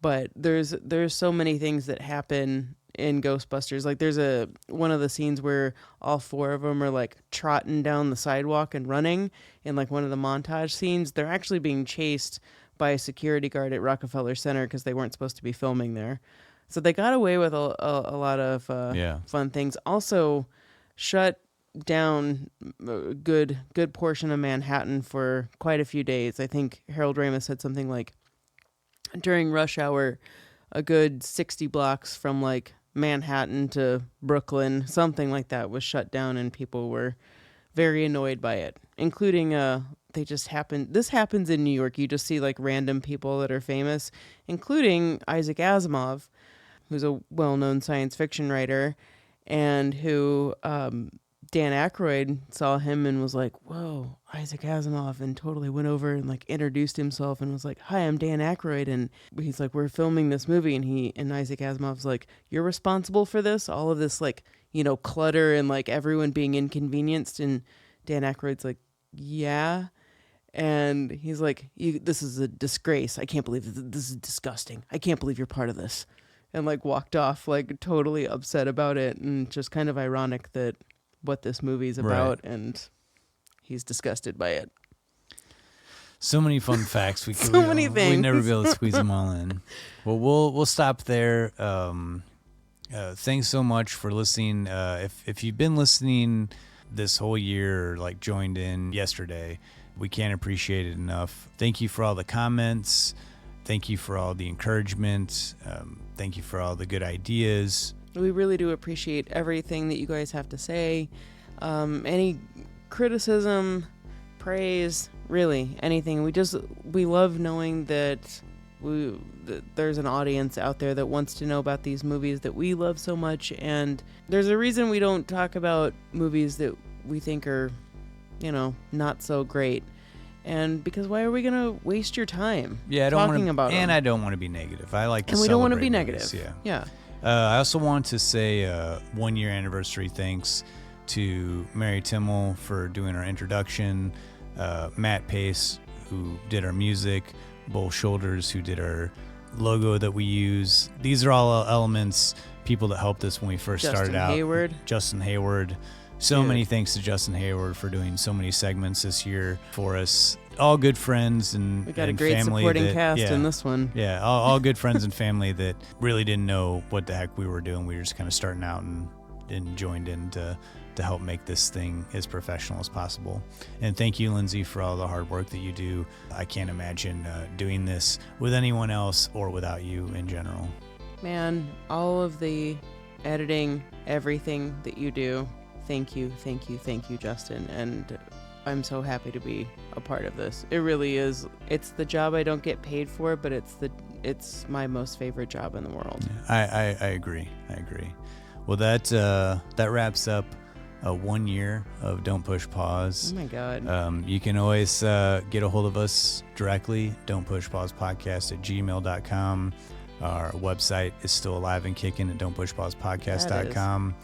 But there's so many things that happen in Ghostbusters. Like there's one of the scenes where all 4 of them are like trotting down the sidewalk and running in like one of the montage scenes. They're actually being chased by a security guard at Rockefeller Center because they weren't supposed to be filming there. So they got away with a lot of fun things. Also shut down a good portion of Manhattan for quite a few days. I think Harold Ramis said something like during rush hour, a good 60 blocks from like Manhattan to Brooklyn, something like that, was shut down, and people were very annoyed by it, including this happens in New York. You just see like random people that are famous, including Isaac Asimov, who's a well-known science fiction writer, and who Dan Aykroyd saw him and was like, whoa, Isaac Asimov, and totally went over and like introduced himself and was like, hi, I'm Dan Aykroyd. And he's like, we're filming this movie. And Isaac Asimov's like, you're responsible for this? All of this like, clutter and like everyone being inconvenienced. And Dan Aykroyd's like, yeah. And he's like, this is a disgrace. I can't believe this is disgusting. I can't believe you're part of this. And like walked off like totally upset about it, and just kind of ironic that what this movie's about, and he's disgusted by it. So many fun facts. Many things. We'd never be able to squeeze them all in. Well, we'll stop there. Thanks so much for listening. If you've been listening this whole year, or like joined in yesterday, we can't appreciate it enough. Thank you for all the comments. Thank you for all the encouragement. Thank you for all the good ideas. We really do appreciate everything that you guys have to say. Any criticism, praise, really anything. We love knowing that there's an audience out there that wants to know about these movies that we love so much. And there's a reason we don't talk about movies that we think are, not so great. And because why are we going to waste your time talking about them? And I don't want to be negative. I like to we don't want to be movies. negative. Yeah. I also want to say 1 year anniversary thanks. to Mary Timmel for doing our introduction, Matt Pace, who did our music, Bull Shoulders, who did our logo that we use. These are all elements, people that helped us when we first started out. Justin Hayward. So many thanks to Justin Hayward for doing so many segments this year for us. All good friends and we got and a great family supporting that, cast in this one. Yeah, all good friends and family that really didn't know what the heck we were doing. We were just kind of starting out and joined in to help make this thing as professional as possible. And thank you, Lindsay, for all the hard work that you do. I can't imagine doing this with anyone else or without you in general. Man, all of the editing, everything that you do, thank you, Justin. And I'm so happy to be a part of this. It really is. It's the job I don't get paid for, but it's my most favorite job in the world. I agree. Well, that wraps up 1 year of Don't Push Pause. Oh my God. You can always get a hold of us directly, don'tpushpausepodcast@gmail.com. Our website is still alive and kicking at don'tpushpausepodcast.com.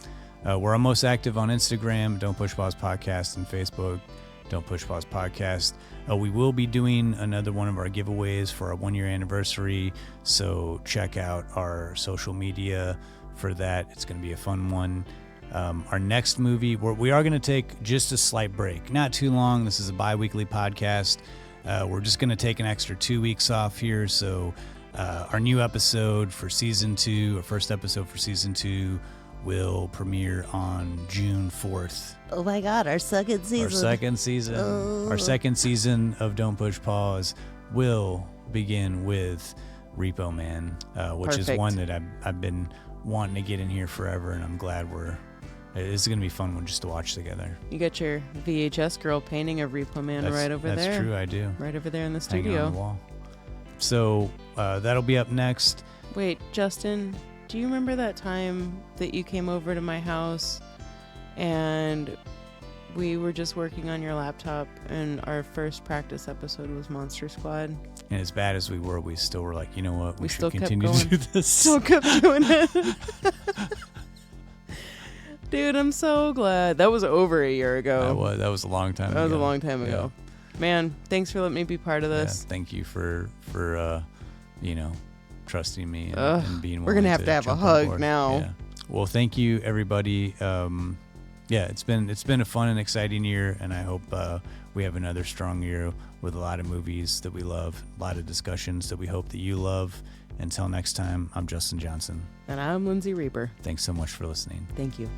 We're most active on Instagram, Don't Push Pause Podcast, and Facebook, Don't Push Pause Podcast. We will be doing another one of our giveaways for our 1 year anniversary, so check out our social media for that. It's going to be a fun one. Our next movie, we are going to take just a slight break, not too long. This is a bi-weekly podcast. We're just going to take an extra 2 weeks off here, so our new episode for season 2, our first episode for season 2, will premiere on June 4th. Oh my God, our second season. Our second season of Don't Push Pause will begin with Repo Man, which Perfect. is one that I've been wanting to get in here forever, and I'm glad it's going to be a fun one just to watch together. You got your VHS girl painting of Repo Man right over there. That's true, I do. Right over there in the Hanging studio. on the wall. So that'll be up next. Wait, Justin, do you remember that time that you came over to my house and we were just working on your laptop and our first practice episode was Monster Squad? And as bad as we were, we still were like, you know what? We should still kept continue to do this. Still kept doing it. Dude, I'm so glad. That was over a year ago. That was a long time ago. That was a long time ago. Man, thanks for letting me be part of this. Yeah, thank you for trusting me and being willing. We're gonna have to have a hug now. Yeah. Well, thank you, everybody. It's been a fun and exciting year, and I hope we have another strong year with a lot of movies that we love, a lot of discussions that we hope that you love. Until next time, I'm Justin Johnson. And I'm Lindsay Reaper. Thanks so much for listening. Thank you.